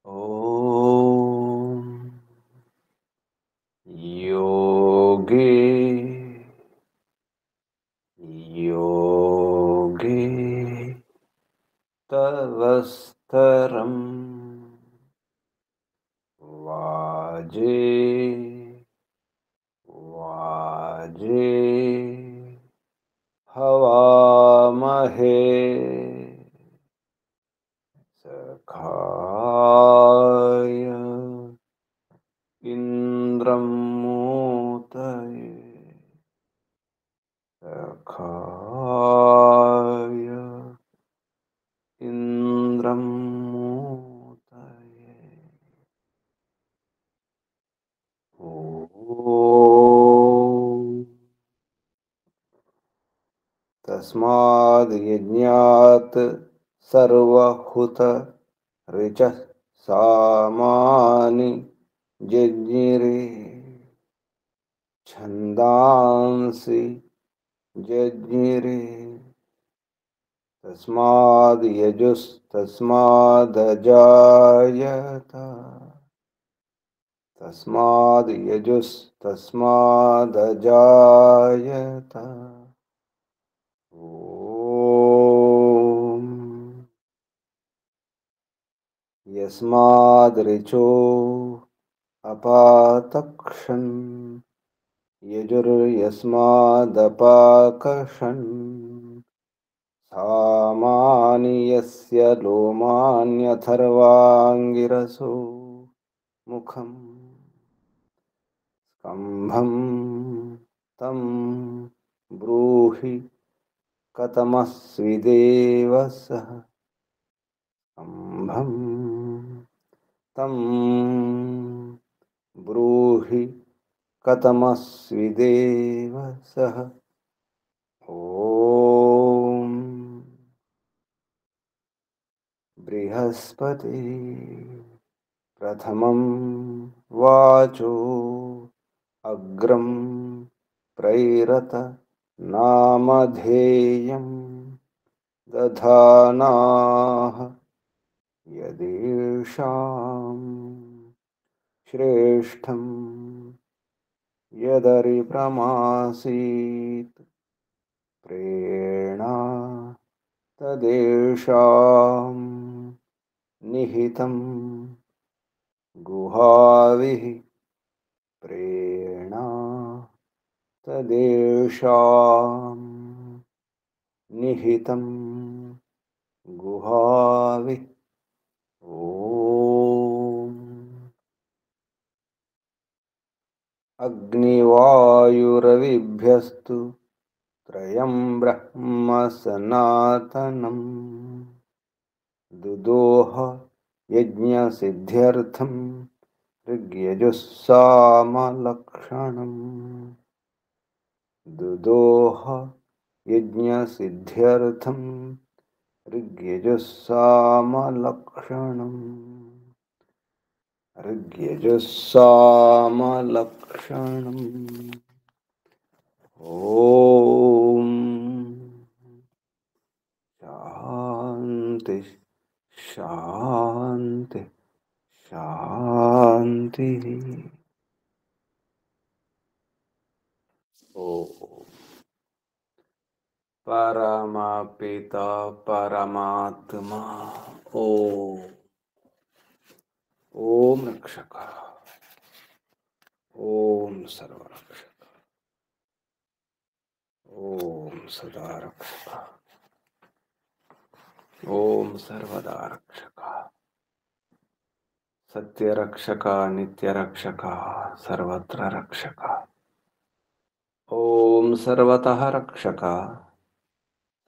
ॐ योगे योगे तवस्तरं वाजे वाजे हवामहे सखाय इन्द्रं मोतये सखाय इन्द्रं मोतये ॐ तस्माद् यज्ञात् सर्वहुत ऋचः सामानि जज्ञिरे छन्दांसि जज्ञिरे तस्माद् यजुस्तस्मादजायत तस्माद् यजुस्तस्मादजायत ॐ यस्माद्रिचो अपातक्षन् यजुर्यस्मादपाकषन् सामानि यस्य लोमान्यथर्वाङ्गिरसो मुखम् स्कम्भं तं ब्रूहि कथमस्विदेव सः स्कम्भं तं ब्रूहि कथमस्विदेव सः ॐ बृहस्पति प्रथमं वाचो अग्रं प्रैरत नामधेयं दधानाः यदेषां श्रेष्ठं यदरिप्रमासीत् प्रेणा तदेषां निहितं गुहाविः प्रेणा तदेषां निहितं गुहाविः ॐ अग्निवायुरविभ्यस्तु त्रयं ब्रह्म सनातनम् दुदोह यज्ञसिद्ध्यर्थं ऋग्यजुस्सामलक्षणम् दुदोह यज्ञसिद्ध्यर्थं ऋग्यजुस्सामलक्षणम् ऋग्यजुस्सामलक्षणम् ॐ शान्ति शान्ति शान्तिः ॐ परमपिता परमात्मा ॐ रक्षक ॐ सर्वरक्षक ॐ सदा रक्षक ॐ सर्वदा रक्षक सत्यरक्षक नित्यरक्षक सर्वत्र रक्षक ॐ सर्वतः रक्षक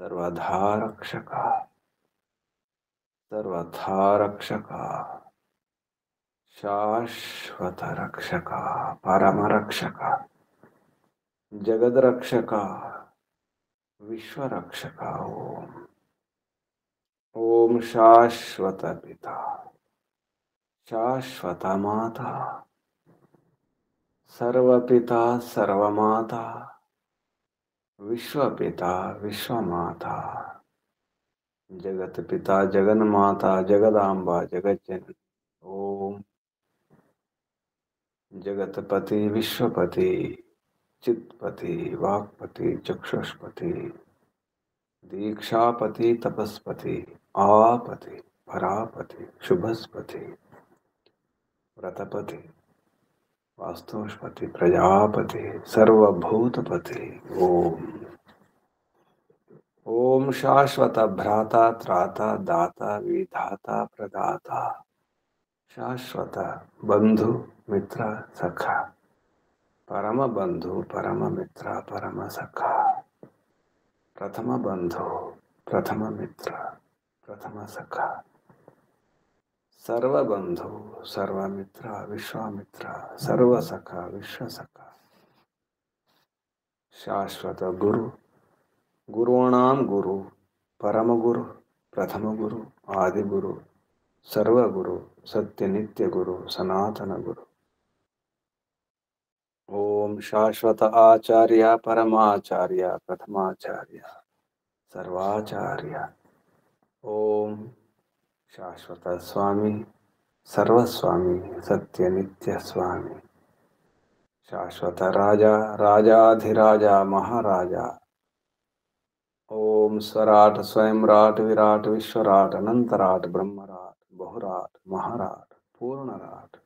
सर्वधा रक्षक सर्वथा रक्षक शाश्वत रक्षक परमरक्षक जगद्रक्षक विश्वरक्षक ॐ शाश्वत पिता शाश्वत माता सर्वपिता सर्वमाता विश्वपिता विश्वमाता जगत्पिता जगन्माता जगदांबा जगज्जननी ओम जगतपति विश्वपति चित्पति वाक्पति चक्षुष्पति दीक्षापति तपस्पति आपति परापति शुभस्पति व्रतपति वास्तुष्पति प्रजापति सर्वभूतपति ओम ओम शाश्वत भ्राता त्राता दाता विधाता प्रदाता शाश्वत बंधु मित्र सखा परम बंधु परम मित्र परम सखा प्रथम बंधु प्रथम मित्र प्रथम सखा सर्व बंधु सर्व मित्र विश्वामित्र सर्व सखा विश्व सखा शाश्वत गुरु गुरूणां गुरु परम गुरु प्रथम गुरु आदि गुरु सर्व गुरु सत्य नित्य गुरु सनातन गुरु ओम शाश्वत आचार्य परमाचार्य प्रथमाचार्य सर्वाचार्य ओम शाश्वत स्वामी सर्वस्वामी सत्य नित्य स्वामी शाश्वत राजा राजाधिराजा महाराजा ओम स्वराट स्वयंराट विराट विश्वराट अनंतराट ब्रह्मराट बहुराट महाराट पूर्णराट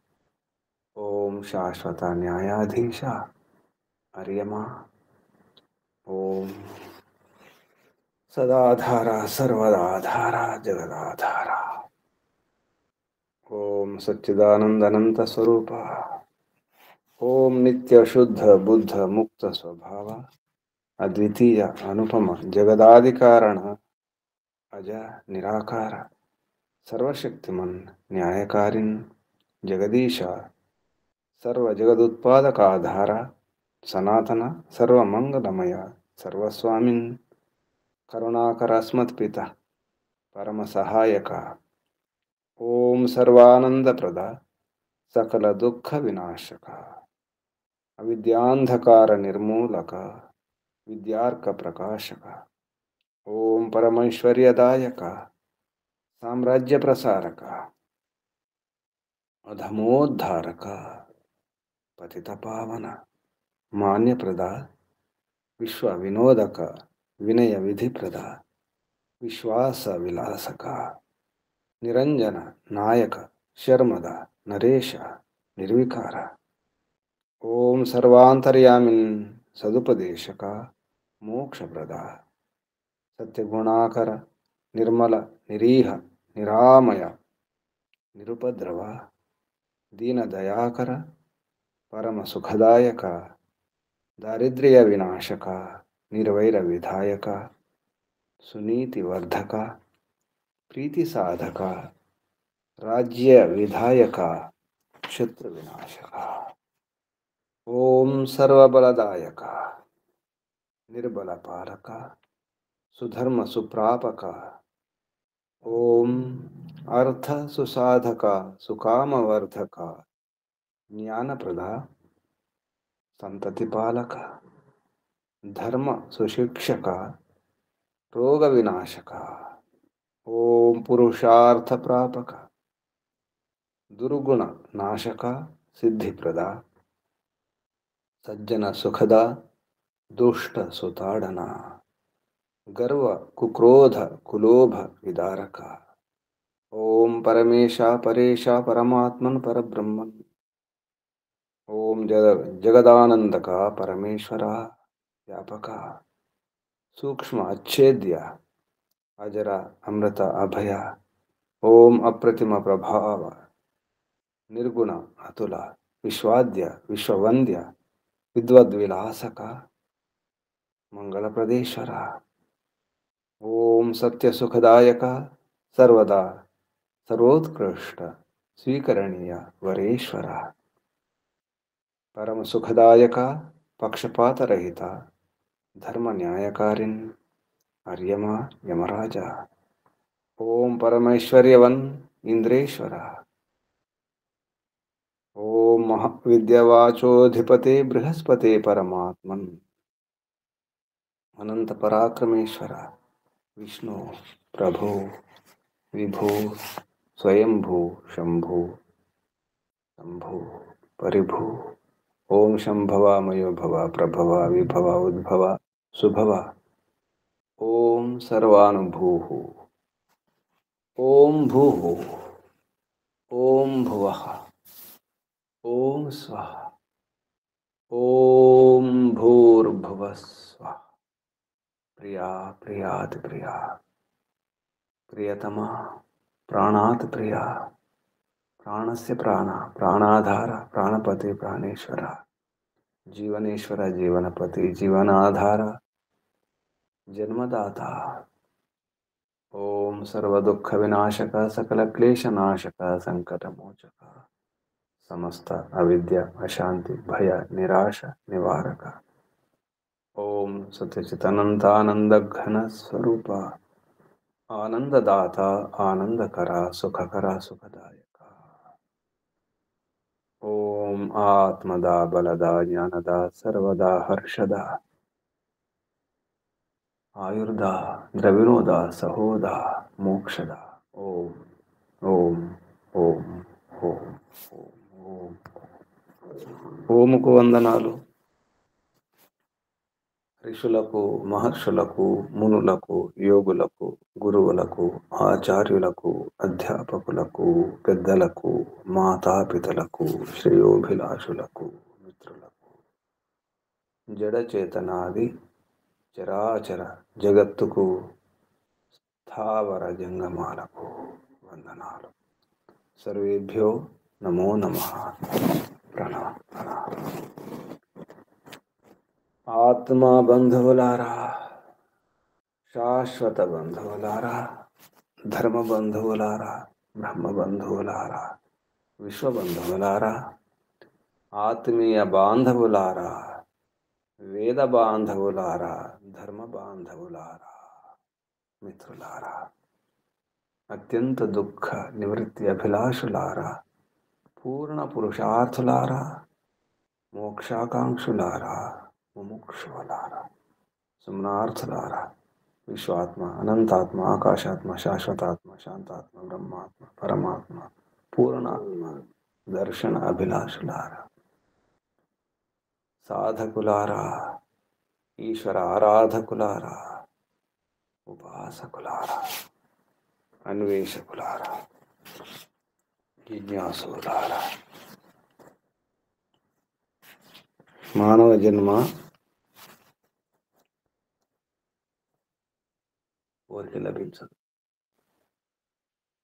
ओम शाश्वत न्यायाधीश अर्यमा ओम सदाधारा सर्वदाधारा जगदाधारा ओम सच्चिदानंद अनंत स्वरूप ओम नित्य शुद्ध बुद्ध मुक्त स्वभाव अद्वितीय अनुपम जगदादिकारण अज निराकार सर्वशक्तिमन न्यायकारिन जगदीश सर्व जगदुत्पादकाधार सनातन सर्वमंगलमय सर्वस्वामिन करुणाकर अस्मत्पिता परम सहायक ओम सर्वानंद प्रदा सकल दुख विनाशक अविद्यांधकार निर्मूलक विद्यार्क प्रकाशक ओम परमैश्वर्यदायक साम्राज्य प्रसारक अधमोद्धारक पतित पावन मान्य प्रदा विश्व विनोदक विनय विधि प्रदा विश्वास विलासक निरंजन नायक शर्मद नरेश निर्विकार ओम सर्वांतर्यामिन सदुपदेशक मोक्षप्रदा सत्यगुणाकर निर्मल निरीह निरामय निरुपद्रव दीनदयाकर परम सुखदायक दारिद्र्य विनाशक निर्वैर विधायक सुनीतिवर्धक प्रीति साधक राज्य विधायक शत्रु विनाशक ओम सर्वबलदायक निर्बल पालक सुधर्म सुप्रापक ओम अर्थ सुसाधक सुकामवर्धक ज्ञानप्रदा संततिपालक धर्म सुशिक्षक रोग विनाशक ओम पुरुषार्थ प्रापक दुर्गुण नाशक सिद्धिप्रदा सज्जन सुखदा दुष्ट सुताड़ना गर्व कुक्रोध कुलोभ विदारक ओम परमेशा परेशा परमात्मन परब्रह्मन ओम जगदानंदक परमेश्वरा व्यापक सूक्ष्म अच्छेद्य अजर अमृत अभय ओम अप्रतिम प्रभाव निर्गुण अतुल विश्वाद्य विश्ववंद्य विद्वद्विलासक मंगल प्रदेश्वर ओम सत्य सुखदायक सर्वदा सर्वोत्कृष्ट स्वीकरणीय वरेश्वर परम सुखदायक पक्षपात रहित धर्म न्यायकारिन अर्यमा यमराजा ओम परमेश्वर्यवन इंद्रेश्वर ओम महाविद्यावाचोधिपते बृहस्पते परमात्मन अनंत पराक्रमेश्वर विष्णु प्रभु विभु स्वयंभू शंभु शंभु परिभु। ओम शंभवा मयो भव प्रभवा विभवा उद्भवा सुभवा। ओम सर्वानुभूः। ओम भूः। ओम भुवः। ओम स्वः। ओम भूर्भुवः स्वः। प्रिया प्रियाति प्रिया प्रियतमा प्राणात् प्रिया प्राणस्य प्राण प्राणाधार प्राणपति प्राणेश्वर जीवनेश्वर जीवनपति जीवनाधार जन्मदाता। ओम सर्वदुःख विनाशक सकल क्लेश नाशक संकट मोचक समस्त अविद्या अशांति भय निराश निवारक। ओम सत्यचितानंद घन स्वरूप आनंददाता आनंदकरा सुखकरा सुखदायक। ओम आत्मदा बलदा ज्ञानदा सर्वदा हर्षदा आयुर्दा द्रविणोदा सहोदा मोक्षदा। ओम ओम ओम ओम ओम ఓముకు వందనాలు. ఋషులకు మహర్షులకు మునులకు యోగులకు గురువులకు ఆచార్యులకు అధ్యాపకులకు పెద్దలకు మాతాపితలకు శ్రేయోభిలాషులకు మిత్రులకు జడచేతనాది చరాచర జగత్తుకు స్థావర జంగమాలకు వందనాలు. సర్వేభ్యో నమో నమః. ప్రణామం. ఆత్మ బంధువులారా, శాశ్వత బంధువులారా, ధర్మ బంధువులారా, బ్రహ్మ బంధువులారా, విశ్వ బంధువులారా, ఆత్మీయ బాంధవులారా, వేద బాంధవులారా, ధర్మ బాంధవులారా, మిత్రులారా, అత్యంత దుఃఖ నివృత్తి అభిలాషులారా, పూర్ణ పురుషార్థులారా, మోక్షాకాంక్షులారా, ముముక్షువులారా, సుమ్నార్థులారా, విశ్వాత్మ, అనంతాత్మ, ఆకాశాత్మ, శాశ్వతాత్మ, శాంతాత్మ, బ్రహ్మాత్మ, పరమాత్మ, పూర్ణాత్మ, దర్శన అభిలాషులారా, సాధకులారా, ఈశ్వర ఆరాధకులారా, ఉపాసకులారా, అన్వేషకులారా, జిజ్ఞాసులారా. మానవ జన్మ ఊరికి లభించదు.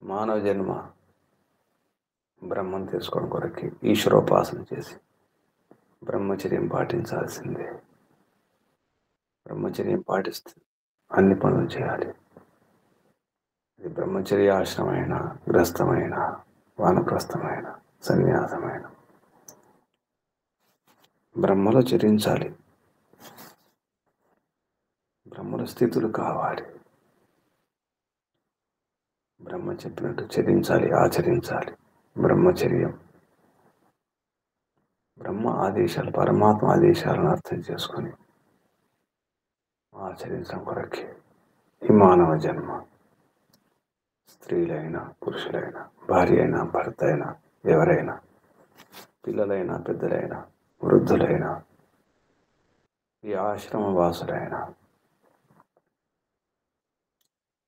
మానవ జన్మ బ్రహ్మను తెలుసుకోవడం కొరకి ఈశ్వరోపాసన చేసి బ్రహ్మచర్యం పాటించాల్సిందే. బ్రహ్మచర్యం పాటిస్తూ అన్ని పనులు చేయాలి. ఇది బ్రహ్మచర్య ఆశ్రమైన, గ్రస్తమైన, వానప్రస్థమైన, సన్యాసమైన బ్రహ్మలో చరించాలి. బ్రహ్మలో స్థితులు కావాలి. బ్రహ్మ చెప్పినట్టు చరించాలి, ఆచరించాలి. బ్రహ్మచర్యం బ్రహ్మ ఆదేశాలు, పరమాత్మ ఆదేశాలను అర్థం చేసుకొని ఆచరించడం కొరకే ఈ మానవ జన్మ. స్త్రీలైనా పురుషులైనా, భార్య అయినా భర్త అయినా, ఎవరైనా, పిల్లలైనా పెద్దలైనా, వృద్ధులైనా, ఈ ఆశ్రమ వాసులైనా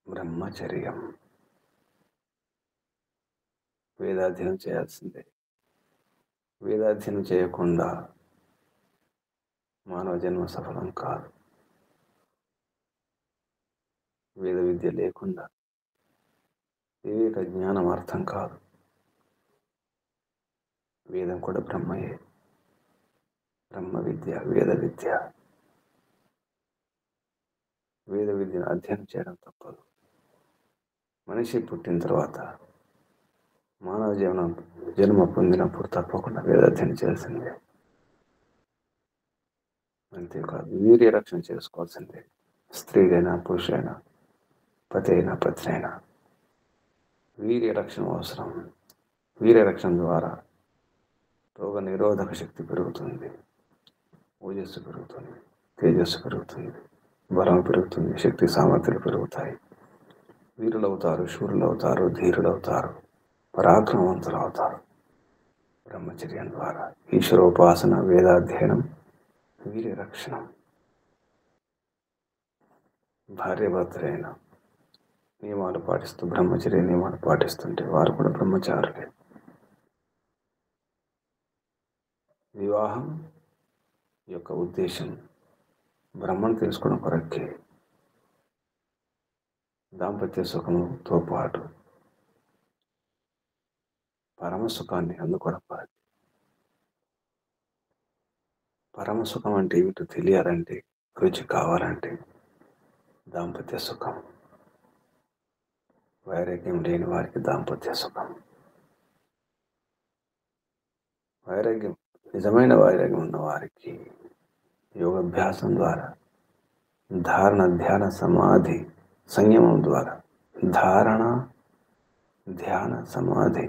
బ్రహ్మచర్యం వేదాధ్యయనం చేయాల్సిందే. వేదాధ్యయనం చేయకుండా మానవ జన్మ సఫలం కాదు. వేద విద్య లేకుండా వివేక జ్ఞానం అర్థం కాదు. వేదం కూడా బ్రహ్మయే. బ్రహ్మ విద్య, వేద విద్య. వేద విద్యను అధ్యయనం చేయడం తప్పదు. మనిషి పుట్టిన తర్వాత మానవ జన్మ పొందినప్పుడు తప్పకుండా వేదాధ్యయనం చేయాల్సిందే. అంతేకాదు వీర్య రక్షణ చేసుకోవాల్సిందే. స్త్రీలైనా పురుషులైనా, పతి అయినా పత్ని అయినా వీర్య రక్షణ అవసరం. వీర్య రక్షణ ద్వారా రోగ నిరోధక శక్తి పెరుగుతుంది, ఓజస్సు పెరుగుతుంది, తేజస్సు పెరుగుతుంది, బలం పెరుగుతుంది, శక్తి సామర్థ్యాలు పెరుగుతాయి. వీరులవుతారు, శూరులవుతారు, ధీరులవుతారు, పరాక్రమవంతులు అవుతారు. బ్రహ్మచర్యం ద్వారా ఈశ్వరోపాసన, వేదాధ్యయనం, వీరి రక్షణ. భార్యాభర్తలైన నియమాలు పాటిస్తూ, బ్రహ్మచర్య నియమాలు పాటిస్తుంటే వారు కూడా బ్రహ్మచారులే. వివాహం యొక్క ఉద్దేశం బ్రహ్మను తెలుసుకోవడం కొరకే. దాంపత్య సుఖముతో పాటు పరమసుఖాన్ని అందుకోవడం కొరకే. పరమసుఖం అంటే ఏమిటో తెలియాలంటే, రుచి కావాలంటే దాంపత్య సుఖం. వైరాగ్యం లేని వారికి దాంపత్య సుఖం. వైరాగ్యం, నిజమైన వైరాగ్యం ఉన్న వారికి యోగాభ్యాసం ద్వారా, ధారణ, ధ్యాన, సమాధి, సంయమం ద్వారా, ధారణ, ధ్యాన, సమాధి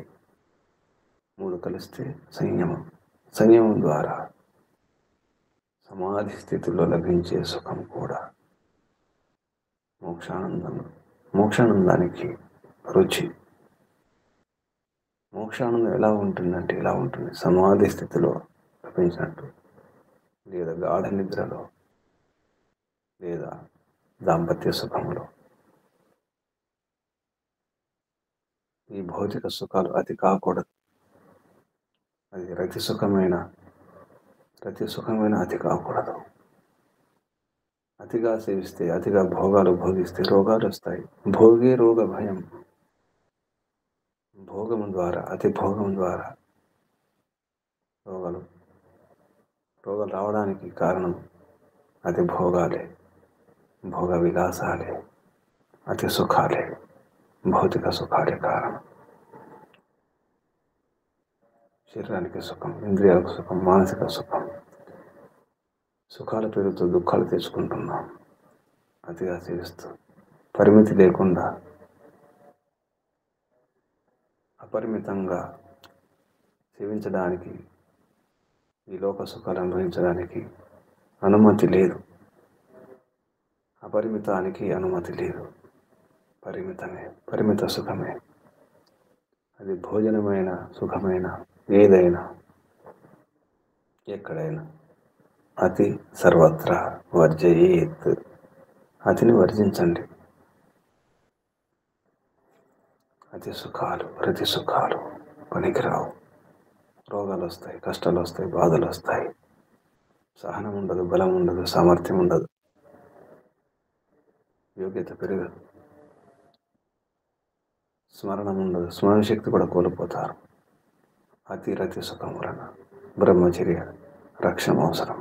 3 కలిస్తే సంయమం. సంయమం ద్వారా సమాధి స్థితిలో లభించే సుఖం కూడా మోక్షానందం. మోక్షానందానికి రుచి. మోక్షానందం ఎలా ఉంటుందంటే ఇలా ఉంటుంది: సమాధి స్థితిలో లభించినట్టు, లేదా గాఢ నిద్రలో, లేదా దాంపత్య సుఖంలో. ఈ భౌతిక సుఖాలు అతి కాకూడదు. అది రతి సుఖమైన అతి కాకూడదు. అతిగా సేవిస్తే, అతిగా భోగాలు భోగిస్తే రోగాలు వస్తాయి. భోగే రోగ భయం. భోగం ద్వారా, అతి భోగం ద్వారా రోగాలు రావడానికి కారణం అతి భోగాలే, భోగ విలాసాలే, అతి సుఖాలే, భౌతిక సుఖాలే కారణం. శరీరానికి సుఖం, ఇంద్రియాలకు సుఖం, మానసిక సుఖం. సుఖాల పేరుతో దుఃఖాలు తెచ్చుకుంటున్నాం. అతిగా సేవిస్తూ, పరిమితి లేకుండా అపరిమితంగా సేవించడానికి, ఈ లోక సుఖాలు అనుభవించడానికి అనుమతి లేదు. అపరిమితానికి అనుమతి లేదు. పరిమితమే, పరిమిత సుఖమే. అది భోజనమైన, సుఖమైన, ఏదైనా, ఎక్కడైనా. అతి సర్వత్రా వర్జయేత్. అతిని వర్జించండి. అతి సుఖాలు, ప్రతి సుఖాలు పనికిరావు. రోగాలు వస్తాయి, కష్టాలు వస్తాయి, బాధలు వస్తాయి. సహనం ఉండదు, బలం ఉండదు, సామర్థ్యం ఉండదు, యోగ్యత పెరగదు, స్మరణం ఉండదు, స్మరణ శక్తి కూడా కోల్పోతారు. రతి సుఖం వలన బ్రహ్మచర్య రక్షణ అవసరం.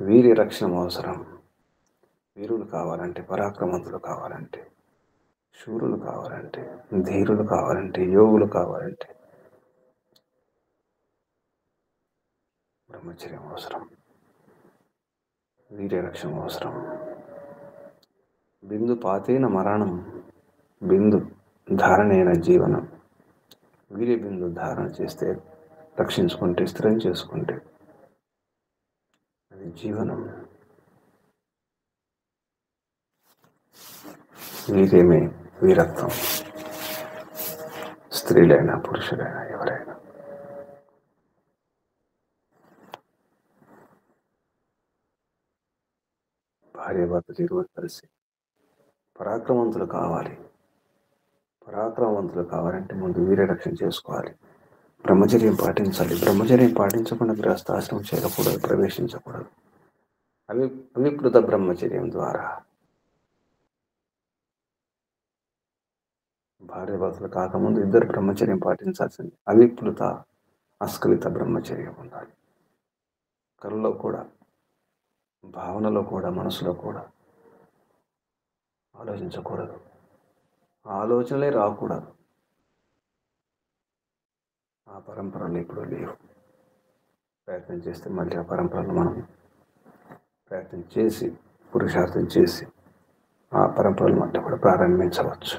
వీరి రక్షణ అవసరం. వీరులు కావాలంటే, పరాక్రమంతులు కావాలంటే, శూరులు కావాలంటే, ధీరులు కావాలంటే, యోగులు కావాలంటే బ్రహ్మచర్యం అవసరం. వీర్య రక్షణ అవసరం. బిందు పాతేన మరణం, బిందు ధారణైన జీవనం. వీర్య బిందు ధారణ చేస్తే, రక్షించుకుంటే, స్థిరం చేసుకుంటే అది జీవనం. వీర్యమే వీరత్వం. స్త్రీలైనా, పురుషులైనా, ఎవరైనా. భార్యాభర్తలు ఇరువురు కలిసి పరాక్రమవంతులు కావాలి. పరాక్రమవంతులు కావాలంటే ముందు వీర్య రక్షణ చేసుకోవాలి. బ్రహ్మచర్యం పాటించాలి. బ్రహ్మచర్యం పాటించకుండా గృహస్థాశ్రమం చేయకూడదు, ప్రవేశించకూడదు. అవిప్లుత బ్రహ్మచర్యం ద్వారా భార్యాభర్తలు కాకముందు ఇద్దరు బ్రహ్మచర్యం పాటించాల్సింది. అవిప్లుత, అస్ఖలిత బ్రహ్మచర్యం ఉండాలి. కళ్ళలో కూడా, భావనలో కూడా, మనసులో కూడా ఆలోచించకూడదు. ఆలోచనలే రాకూడదు. ఆ పరంపరలు ఇప్పుడు లేవు. ప్రయత్నం చేస్తే మళ్ళీ ఆ పరంపరలు మనం ప్రయత్నం చేసి, పురుషార్థం చేసి ఆ పరంపరలు మళ్ళీ కూడా ప్రారంభించవచ్చు.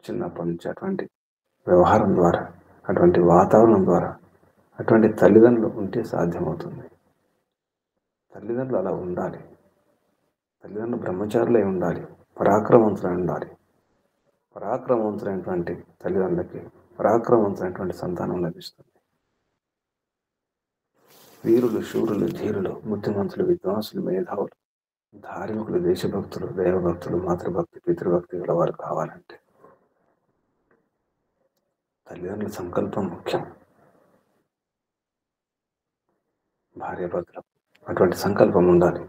చిన్నప్పటి నుంచి అటువంటి వ్యవహారం ద్వారా, అటువంటి వాతావరణం ద్వారా, అటువంటి తల్లిదండ్రులు ఉంటే సాధ్యమవుతుంది. తల్లిదండ్రులు అలా ఉండాలి. తల్లిదండ్రులు బ్రహ్మచారులై ఉండాలి, పరాక్రమవంతులై ఉండాలి. పరాక్రమవంతులైనటువంటి తల్లిదండ్రులకి పరాక్రమవంతమైనటువంటి సంతానం లభిస్తుంది. వీరులు, శూరులు, ధీరులు, బుద్ధిమంతులు, విద్వాంసులు, మేధావులు, ధార్మికులు, దేశభక్తులు, దైవభక్తులు, మాతృభక్తి, పితృభక్తి గల వారు కావాలంటే తల్లిదండ్రుల సంకల్పం ముఖ్యం. భార్యాభర్తలకు అటువంటి సంకల్పం ఉండాలి,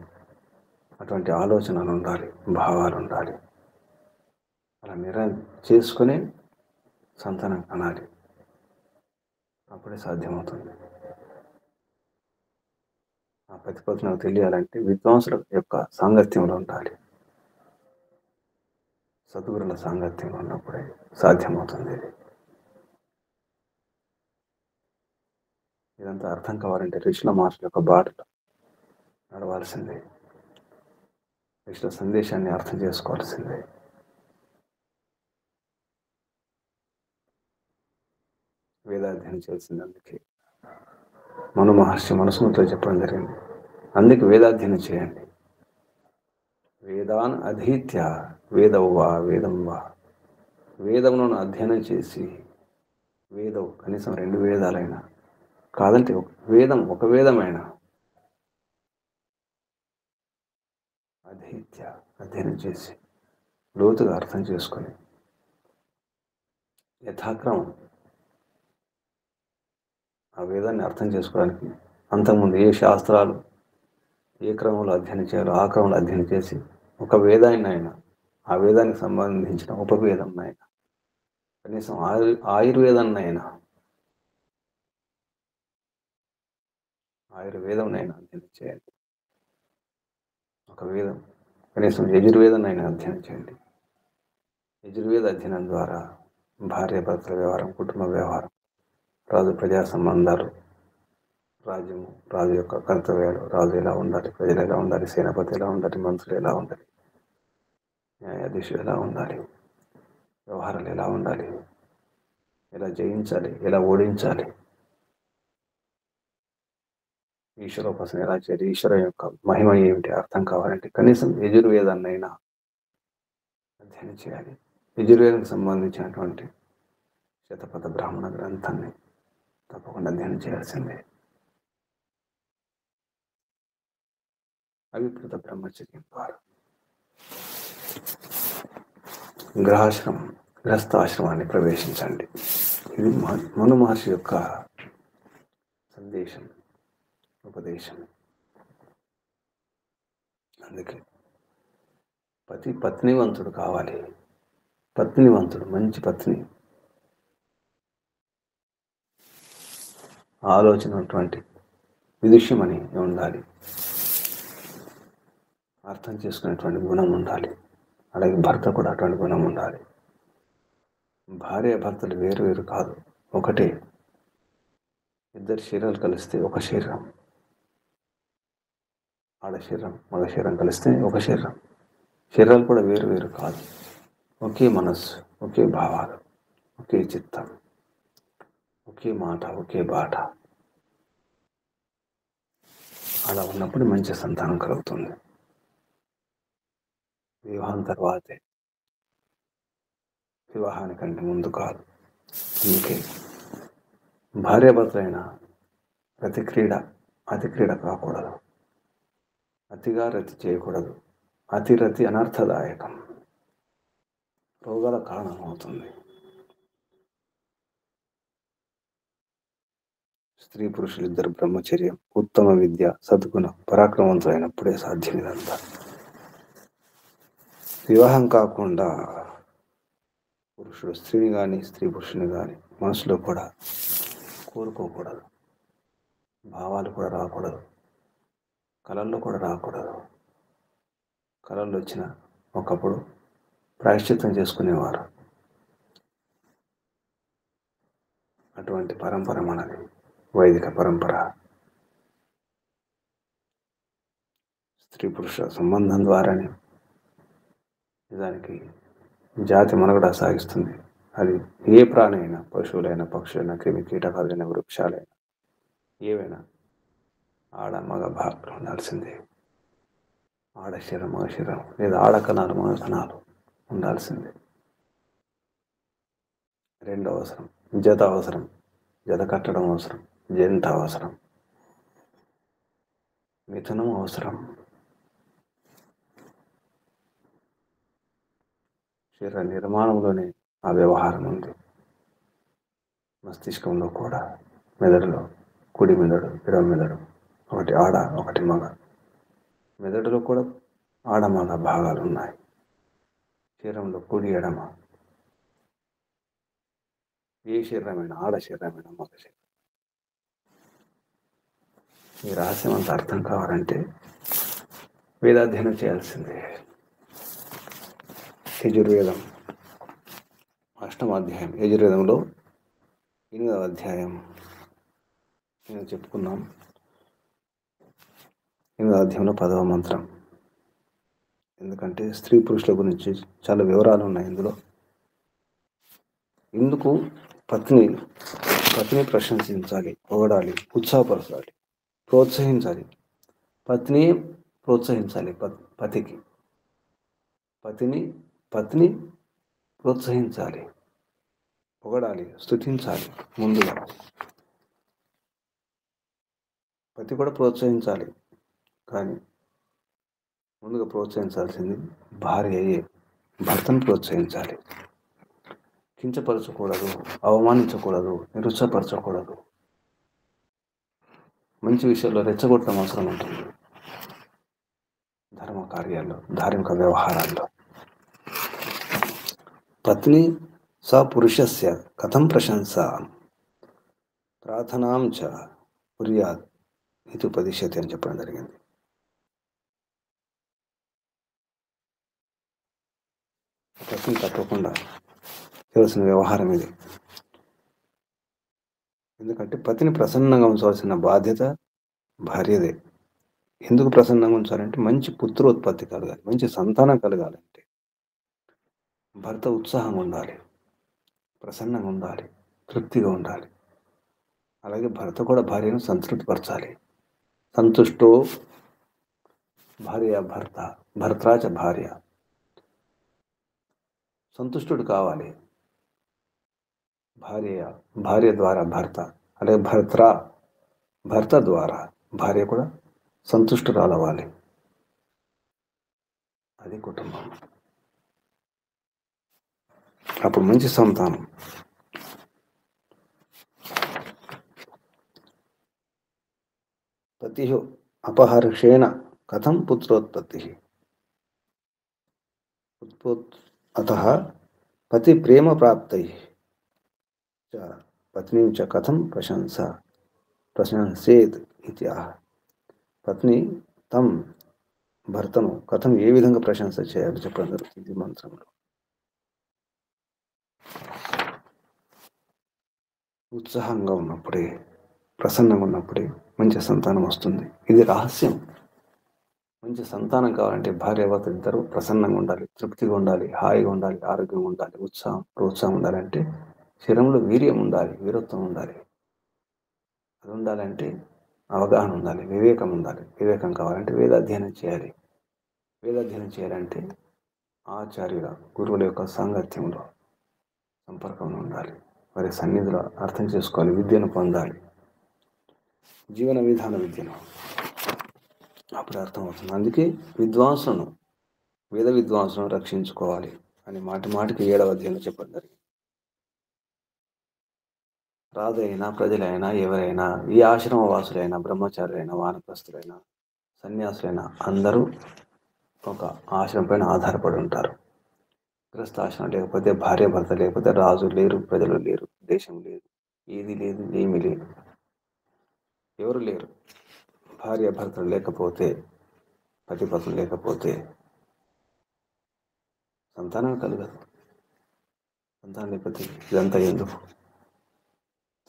అటువంటి ఆలోచనలు ఉండాలి, భావాలు ఉండాలి. అలా నిర్ణయం చేసుకుని సంతానం కనాలి. అప్పుడే సాధ్యమవుతుంది. ఆ ప్రతిపత్తులకు తెలియాలంటే విద్వాంసుల యొక్క సాంగత్యంలో ఉండాలి. సద్గురుల సాంగత్యంలో ఉన్నప్పుడే సాధ్యమవుతుంది. ఇదంతా అర్థం కావాలంటే ఋషుల మహర్షుల యొక్క బాటలో నడవాల్సిందే. ఋషుల సందేశాన్ని అర్థం చేసుకోవాల్సిందే. వేదాధ్యయనం చేయాల్సింది. అందుకే మను మహర్షి మనసుతో చెప్పడం జరిగింది. అందుకే వేదాధ్యయనం చేయండి. వేదాన్ అధీత్య వేదం వా వేదం వా, వేదములను అధ్యయనం చేసి, వేదం కనీసం 2 వేదాలైనా, కాదంటే ఒక వేదమైన అధీత్య అధ్యయనం చేసి లోతుగా అర్థం చేసుకొని యథాక్రమం ఆ వేదాన్ని అర్థం చేసుకోవడానికి అంతకుముందు ఏ శాస్త్రాలు ఏ క్రమంలో అధ్యయనం చేయాలో ఆ క్రమంలో అధ్యయనం చేసి ఒక వేదాన్ని అయినా, ఆ వేదానికి సంబంధించిన ఉపవేదం అయినా, కనీసం ఆయుర్వేదాన్నైనా అధ్యయనం చేయండి. ఒక వేదం కనీసం యజుర్వేదాన్నైనా అధ్యయనం చేయండి. యజుర్వేద అధ్యయనం ద్వారా భార్యాభర్తల వ్యవహారం, కుటుంబ వ్యవహారం, రాజు ప్రజా సంబంధాలు, రాజ్యము, రాజు యొక్క కర్తవ్యాలు, రాజు ఎలా ఉండాలి, ప్రజలు ఎలా ఉండాలి, సేనాపతి ఎలా ఉండాలి, మంత్రులు ఎలా ఉండాలి, న్యాయాధీశులు ఎలా ఉండాలి, వ్యవహారాలు ఎలా ఉండాలి, ఎలా జయించాలి, ఎలా ఓడించాలి, ఈశ్వరోపాసన ఎలా చేయాలి, ఈశ్వరం యొక్క మహిమ ఏమిటి అర్థం కావాలంటే కనీసం యజుర్వేదాన్నైనా అధ్యయనం చేయాలి. యజుర్వేదానికి సంబంధించినటువంటి శతపథ బ్రాహ్మణ గ్రంథాన్ని తప్పకుండా అధ్యయనం చేయాల్సిందే. అవికృత బ్రహ్మచర్యం ద్వారా గృహస్థాశ్రమాన్ని ప్రవేశించండి. ఇది మను మహర్షి యొక్క సందేశం, ఉపదేశం. అందుకే పత్నివంతుడు కావాలి. పత్నివంతుడు, మంచి పత్ని, ఆలోచన అటువంటి విదుష్యమని ఉండాలి. అర్థం చేసుకునేటువంటి గుణం ఉండాలి. అలాగే భర్త కూడా అటువంటి గుణం ఉండాలి. భార్య భర్తలు వేరు వేరు కాదు, ఒకటే. ఇద్దరు శరీరాలు కలిస్తే ఒక శరీరం. ఆడ శరీరం మగ శరీరం కలిస్తే ఒక శరీరం. శరీరాలు కూడా వేరు వేరు కాదు, ఒకే మనస్సు, ఒకే భావాలు, ఒకే చిత్తం, ఒకే మాట, ఒకే బాట. అలా ఉన్నప్పుడు మంచి సంతానం కలుగుతుంది. వివాహం తర్వాతే, వివాహానికంటే ముందు కాదు. అందుకే భార్యాభర్తలైన ప్రతి క్రీడ అతి క్రీడ కాకూడదు, అతిగా రతి చేయకూడదు. అతిరతి అనర్థదాయకం, రోగాల కారణమవుతుంది. స్త్రీ పురుషులు ఇద్దరు బ్రహ్మచర్యం, ఉత్తమ విద్య, సద్గుణ, పరాక్రమవంతులైనప్పుడే సాధ్యం. ఇదంతా వివాహం కాకుండా పురుషుడు స్త్రీని కానీ స్త్రీ పురుషుని కానీ మనసులో కూడా కోరుకోకూడదు. భావాలు కూడా రాకూడదు, కళల్లో కూడా రాకూడదు. కళల్లో వచ్చిన ఒకప్పుడు ప్రాయశ్చిత్తం చేసుకునేవారు. అటువంటి పరంపర మనది, వైదిక పరంపర. స్త్రీ పురుష సంబంధం ద్వారానే నిజానికి జాతి మనుగడ సాగిస్తుంది. అది ఏ ప్రాణి అయినా, పశువులైనా, పక్షులైనా, క్రిమి కీటకాలైనా, వృక్షాలైనా, ఏవైనా ఆడ మగ భాగంలో ఉండాల్సిందే. ఆడ శరీరం మగ శరీరం, లేదా ఆడ కణాలు మగ కణాలు ఉండాల్సిందే. రెండో అవసరం జత అవసరం, జత కట్టడం అవసరం, జంట అవసరం, మిథునం అవసరం. శరీర నిర్మాణంలోనే ఆ వ్యవహారం ఉంది. మస్తిష్కంలో కూడా, మెదడులో కుడి మెదడు, ఎడమ మెదడు, ఒకటి ఆడ ఒకటి మగ. మెదడులో కూడా ఆడమగ భాగాలు ఉన్నాయి. శరీరంలో కుడి ఎడమ, ఏ శరీరమైనా, ఆడ శరీరమైనా మగ శరీరం. ఈ రహస్యం అంత అర్థం కావాలంటే వేదాధ్యయనం చేయాల్సిందే. యజుర్వేదం 8వ అధ్యాయం, యజుర్వేదంలో 8వ అధ్యాయం నేను చెప్పుకున్నాం. 8వ అధ్యాయంలో 10వ మంత్రం. ఎందుకంటే స్త్రీ పురుషుల గురించి చాలా వివరాలు ఉన్నాయి ఇందులో. ఇందుకు పత్ని ప్రశంసించాలి, పొగడాలి, ఉత్సాహపరచాలి, ప్రోత్సహించాలి. పత్ని ప్రోత్సహించాలి పతికి. పత్ని ప్రోత్సహించాలి, పొగడాలి, స్తుతించాలి. ముందుగా పతి కూడా ప్రోత్సహించాలి, కానీ ముందుగా ప్రోత్సహించాల్సింది భార్యయే. భర్తను ప్రోత్సహించాలి. కించపరచకూడదు, అవమానించకూడదు, నిరుత్సాహపరచకూడదు. మంచి విషయాల్లో రెచ్చగొట్టడం అవసరం ఉంటుంది. ధర్మ కార్యాల్లో, ధార్మిక వ్యవహారాల్లో. పత్ని స పురుషస్య కథం ప్రశంస ప్రార్థనాం చ కుర్యాత్ ఇది ఉపదిశ్యతే అని చెప్పడం జరిగింది. పత్ని తప్పకుండా చేయాల్సిన వ్యవహారం ఇది. ఎందుకంటే పతిని ప్రసన్నంగా ఉంచవలసిన బాధ్యత భార్యదే. ఎందుకు ప్రసన్నంగా ఉంచాలంటే మంచి పుత్రోత్పత్తి కలగాలి, మంచి సంతానం కలగాలంటే భర్త ఉత్సాహంగా ఉండాలి, ప్రసన్నంగా ఉండాలి, తృప్తిగా ఉండాలి. అలాగే భర్త కూడా భార్యను సంతృప్తిపరచాలి. సంతుష్టో భార్య భర్త, భర్త్రాచ భార్య. సంతుష్టుడు కావాలి భార్య ద్వారా భర్త, అలాగే భర్త ద్వారా భార్య కూడా సంతుష్టురాలవ్వాలి. అది కుటుంబం. అప్పుడు మంచి సంతానం. పతి అపహర్షేణ కథం పుత్రోత్పత్తి అతః పతి ప్రేమ ప్రాప్తై పత్నీం చ కథం ప్రశంసేత్ ఇది ఆహ. పత్ని భర్తను కథం ఏ విధంగా ప్రశంస చేయాలో చెప్పడం జరుగుతుంది ఈ మంత్రంలో. ఉత్సాహంగా ఉన్నప్పుడే, ప్రసన్నంగా ఉన్నప్పుడే మంచి సంతానం వస్తుంది. ఇది రహస్యం. మంచి సంతానం కావాలంటే భార్యాభర్త ఇద్దరు ప్రసన్నంగా ఉండాలి, తృప్తిగా ఉండాలి, హాయిగా ఉండాలి, ఆరోగ్యంగా ఉండాలి, ప్రోత్సాహం ఉండాలంటే శరీరంలో వీర్యం ఉండాలి, వీరత్వం ఉండాలి. అది ఉండాలంటే అవగాహన ఉండాలి, వివేకం ఉండాలి. వివేకం కావాలంటే వేదాధ్యయనం చేయాలి. వేదాధ్యయనం చేయాలంటే ఆచార్యుల, గురువుల యొక్క సాంగత్యంలో, సంపర్కంలో ఉండాలి. వారి సన్నిధిలో అర్థం చేసుకోవాలి, విద్యను పొందాలి, జీవన విధాన విద్యను. అప్పుడు అర్థమవుతుంది. అందుకే వేద విద్వాంసులను రక్షించుకోవాలి అని మాటికి 7వ అధ్యాయంలో చెప్పడం జరిగింది. రాజైనా, ప్రజలైనా, ఎవరైనా, ఈ ఆశ్రమ వాసులైనా, బ్రహ్మచారులైనా, వానప్రస్థులైనా, సన్యాసులైనా అందరూ ఒక ఆశ్రమం పైన ఆధారపడి ఉంటారు. గృహస్థాశ్రమం లేకపోతే, భార్య భర్త లేకపోతే రాజు లేరు, ప్రజలు లేరు, దేశం లేదు, ఏది లేదు, ఏమీ లేదు, ఎవరు లేరు. భార్య భర్తలు లేకపోతే, పతిపత్నులు లేకపోతే సంతానం కలగదు. సంతానం లేకపోతే ఇదంతా ఎందుకు?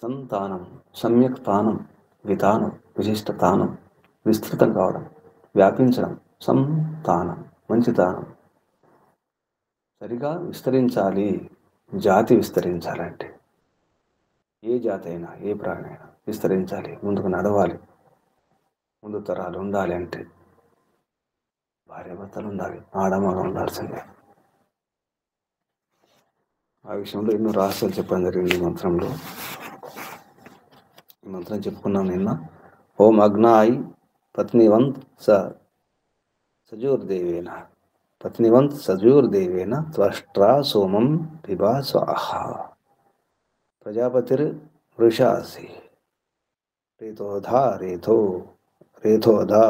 సంతానం, సమ్యక్ స్థానం, విధానం, విశిష్ట స్థానం, విస్తృతం కావడం, వ్యాపించడం. సంతానం, మంచితానం. సరిగా విస్తరించాలి. జాతి విస్తరించాలంటే, ఏ జాతి అయినా, ఏ ప్రాణి అయినా విస్తరించాలి, ముందుకు నడవాలి, ముందు తరాలు ఉండాలి అంటే భార్యాభర్తలు ఉండాలి, ఆడమగ ఉండాల్సిందే. ఆ విషయంలో ఎన్నో రహస్యాలు చెప్పడం జరిగింది ఈ మంత్రంలో. ఈ మంత్రం చెప్పుకున్నాం నిన్న. ఓం అగ్నాయ్ పత్నివంత్ సజోర్దేవేన పత్నివంత్ సజోర్దేవేన త్వష్ట్రా సోమం పిబా స్వాహ ప్రజాపతిర్ వృషాసి రేతోధా రేతోధా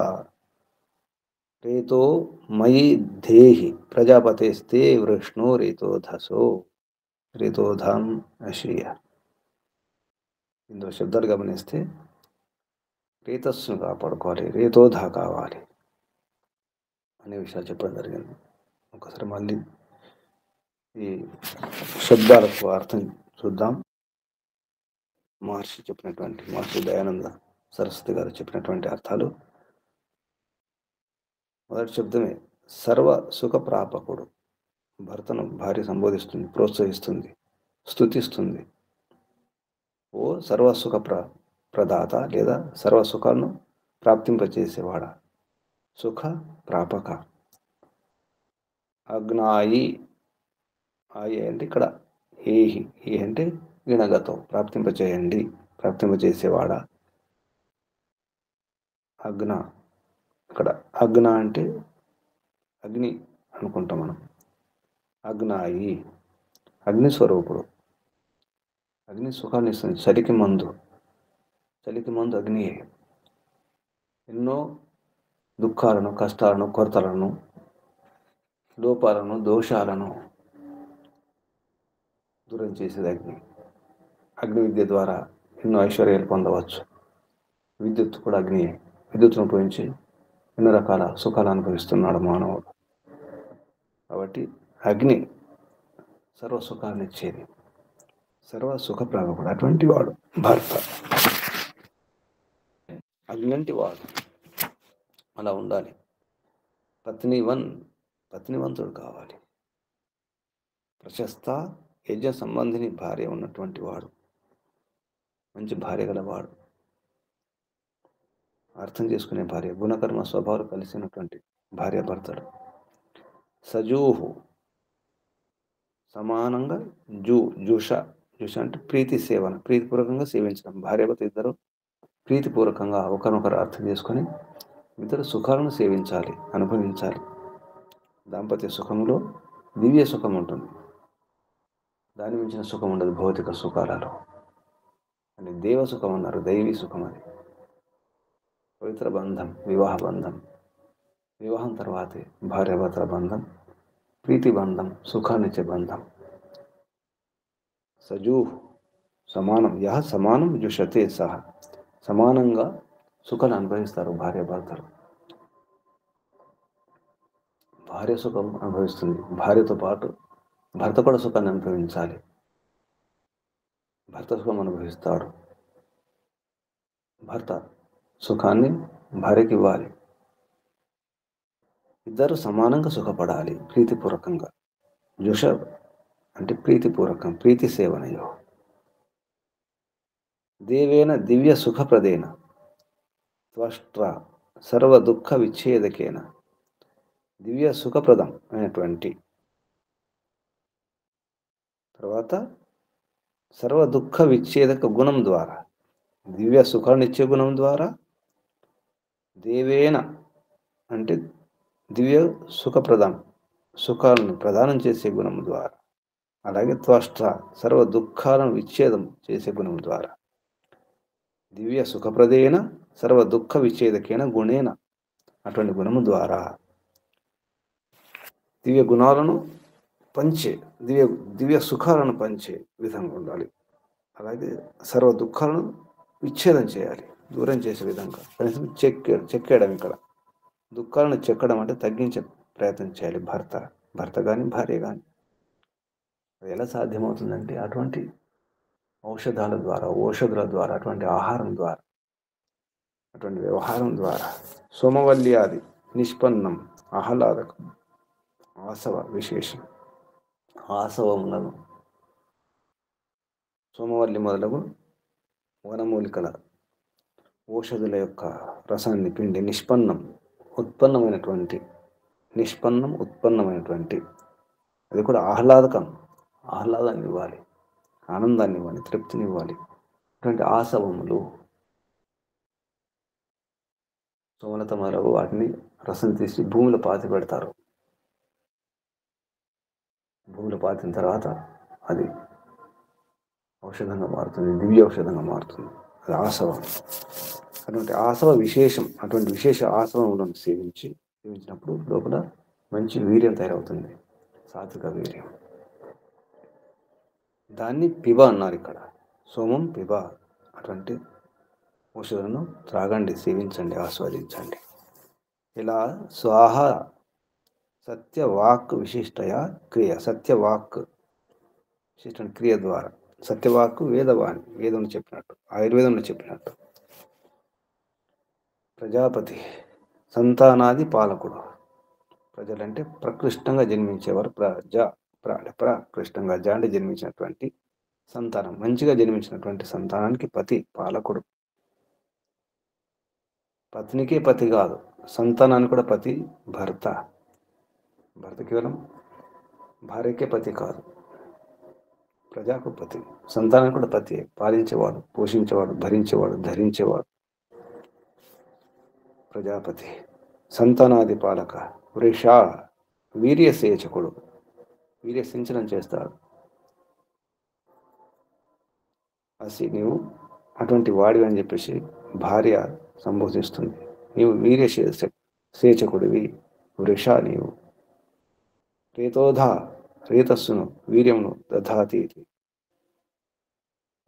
రేతో మయి ధేహి ప్రజాపతేస్తే వృష్ణో రేతోధసో రేతోధం అశ్రియ. ఇందులో శబ్దాలు గమనిస్తే రేతస్సును కాపాడుకోవాలి, రేతోధ కావాలి అనే విషయాలు చెప్పడం జరిగింది. ఒకసారి మళ్ళీ ఈ శబ్దాలకు అర్థం చూద్దాం. మహర్షి దయానంద సరస్వతి గారు చెప్పినటువంటి అర్థాలు. మొదటి శబ్దమే సర్వ సుఖ ప్రాపకుడు. భర్తను భార్య సంబోధిస్తుంది, ప్రోత్సహిస్తుంది, స్తుతిస్తుంది. ఓ సర్వసుఖ ప్రదాత లేదా సర్వసుఖాలను ప్రాప్తింపచేసేవాడా. సుఖ ప్రాపక. అగ్నాయి, ఆయి అంటే ఇక్కడ ఏహి, ఏ అంటే వినగతం, ప్రాప్తింపచేసేవాడా. అగ్న, ఇక్కడ అగ్న అంటే అగ్ని అనుకుంటాం మనం. అగ్నాయి అగ్ని స్వరూపుడు. అగ్ని సుఖాన్ని ఇస్తుంది. చలికి మందు అగ్నియే. ఎన్నో దుఃఖాలను, కష్టాలను, కొరతలను, లోపాలను, దోషాలను దూరం చేసేది అగ్ని. అగ్ని విద్య ద్వారా ఎన్నో ఐశ్వర్యాలు పొందవచ్చు. విద్యుత్ కూడా అగ్నియే. విద్యుత్తును ఉపయోగించి ఎన్నో రకాల సుఖాలు అనుభవిస్తున్నాడు మానవుడు. కాబట్టి అగ్ని సర్వసుఖాన్ని ఇచ్చేది, సర్వసుఖ ప్రాపకుడు. అటువంటి వాడు భర్త. అగ్నంటి వాడు అలా ఉండాలి. పత్నివంతుడు కావాలి. ప్రశస్త యజ్ఞ సంబంధిని భార్య ఉన్నటువంటి వాడు, మంచి భార్య గలవాడు, అర్థం చేసుకునే భార్య, గుణకర్మ స్వభావాలు కలిసినటువంటి భార్య భర్తలు. సజూహు సమానంగా, జుష అంటే ప్రీతి సేవన, ప్రీతిపూర్వకంగా సేవించడం. భార్యాభర్త ఇద్దరు ప్రీతిపూర్వకంగా ఒకరినొకరు అర్థం చేసుకొని ఇద్దరు సుఖాలను సేవించాలి, అనుభవించాలి. దాంపత్య సుఖంలో దివ్య సుఖం ఉంటుంది. దాని మించిన సుఖం ఉండదు భౌతిక సుఖాలలో. అని దేవ సుఖం అన్నారు, దైవీ సుఖం అది. పవిత్ర బంధం, వివాహ బంధం. వివాహం తర్వాతే భార్యాభర్తల బంధం, ప్రీతి బంధం, సుఖాన్నిచ్చే బంధం. సజూహ్ సమానం, సమానం జుషతే సహ, సమానంగా సుఖాన్ని అనుభవిస్తారు భార్యాభర్తలు. భార్య సుఖం అనుభవిస్తుంది, భార్యతో పాటు భర్త కూడా సుఖాన్ని అనుభవించాలి. భర్త సుఖం అనుభవిస్తాడు, భర్త సుఖాన్ని భార్యకి ఇవ్వాలి. ఇద్దరు సమానంగా సుఖపడాలి ప్రీతిపూర్వకంగా. జుష అంటే ప్రీతిపూర్వకం, ప్రీతి సేవనయో. దేవేన దివ్య సుఖప్రదేన త్వష్ట్ర సర్వ దుఃఖ విచ్ఛేదకేన. దివ్య సుఖప్రదం అయినటువంటి, తర్వాత సర్వ దుఃఖ విచ్ఛేదక గుణం ద్వారా, దివ్య సుఖాన్నిచ్చే గుణం ద్వారా, దేవేన అంటే దివ్య సుఖప్రదం, సుఖాలను ప్రదానం చేసే గుణం ద్వారా, అలాగే త్వష్ట్ర సర్వ దుఃఖాలను విచ్ఛేదం చేసే గుణం ద్వారా, దివ్య సుఖప్రదేన సర్వ దుఃఖ విచ్ఛేదకేన గుణేన, అటువంటి గుణము ద్వారా దివ్య గుణాలను పంచే, దివ్య సుఖాలను పంచే విధంగా ఉండాలి. అలాగే సర్వ దుఃఖాలను విచ్ఛేదం చేయాలి, దూరం చేసే విధంగా. కనీసం చెక్కడం. ఇక్కడ దుఃఖాలను చెక్కడం అంటే తగ్గించే ప్రయత్నం చేయాలి భర్త కానీ భార్య కానీ. అది ఎలా సాధ్యమవుతుందంటే అటువంటి ఔషధుల ద్వారా, అటువంటి ఆహారం ద్వారా, అటువంటి వ్యవహారం ద్వారా. సోమవల్యాది నిష్పన్నం ఆహ్లాదకం ఆసవ విశేషం. ఆసవములను, సోమవల్లి మొదలగు వనమూలికల ఔషధుల యొక్క రసాన్ని పిండి ఉత్పన్నమైనటువంటి, అది కూడా ఆహ్లాదకం, ఆహ్లాదాన్ని ఇవ్వాలి, ఆనందాన్ని ఇవ్వాలి, తృప్తిని ఇవ్వాలి. అటువంటి ఆసవములు సోమలత మొదలగు వాటిని రసం తీసి భూమిలో పాతి పెడతారు. భూమిలో పాతిన తర్వాత అది ఔషధంగా మారుతుంది, దివ్య ఔషధంగా మారుతుంది. అది ఆసవం. అటువంటి ఆసవ విశేషం, అటువంటి విశేష ఆసవములను సేవించినప్పుడు లోపల మంచి వీర్యం తయారవుతుంది, సాత్విక వీర్యం. దాన్ని పిబ అన్నారు ఇక్కడ. సోమం పిబ. అటువంటి ఔషధులను త్రాగండి, సేవించండి, ఆస్వాదించండి. ఇలా స్వాహ సత్యవాక్ విశిష్టయ క్రియ. సత్యవాక్ విశిష్ట క్రియ ద్వారా. సత్యవాక్ వేదవాణి, వేదంలో చెప్పినట్టు, ఆయుర్వేదంలో చెప్పినట్టు. ప్రజాపతి సంతానాది పాలకుడు. ప్రజలంటే ప్రకృష్టంగా జన్మించేవారు. ప్రకృష్టంగా అంటే జన్మించినటువంటి సంతానం, మంచిగా జన్మించినటువంటి సంతానానికి పతి, పాలకుడు. పత్నికే పతి కాదు, సంతానానికి కూడా పతి భర్త. భర్త కేవలం భార్యకే పతి కాదు, ప్రజాకు పతి, సంతానానికి కూడా పతి. పాలించేవాడు, పోషించేవాడు, భరించేవాడు, ధరించేవాడు ప్రజాపతి. సంతానాది పాలక. వృష వీర్యసేచకుడు, వీర్యసించనం చేస్తాడు. అసి నీవు అటువంటి వాడివి అని చెప్పేసి భార్య సంబోధిస్తుంది. నీవు సేచకుడివి, వృష నీవు. రేతోధ రేతస్సును, వీర్యమును, దధాతి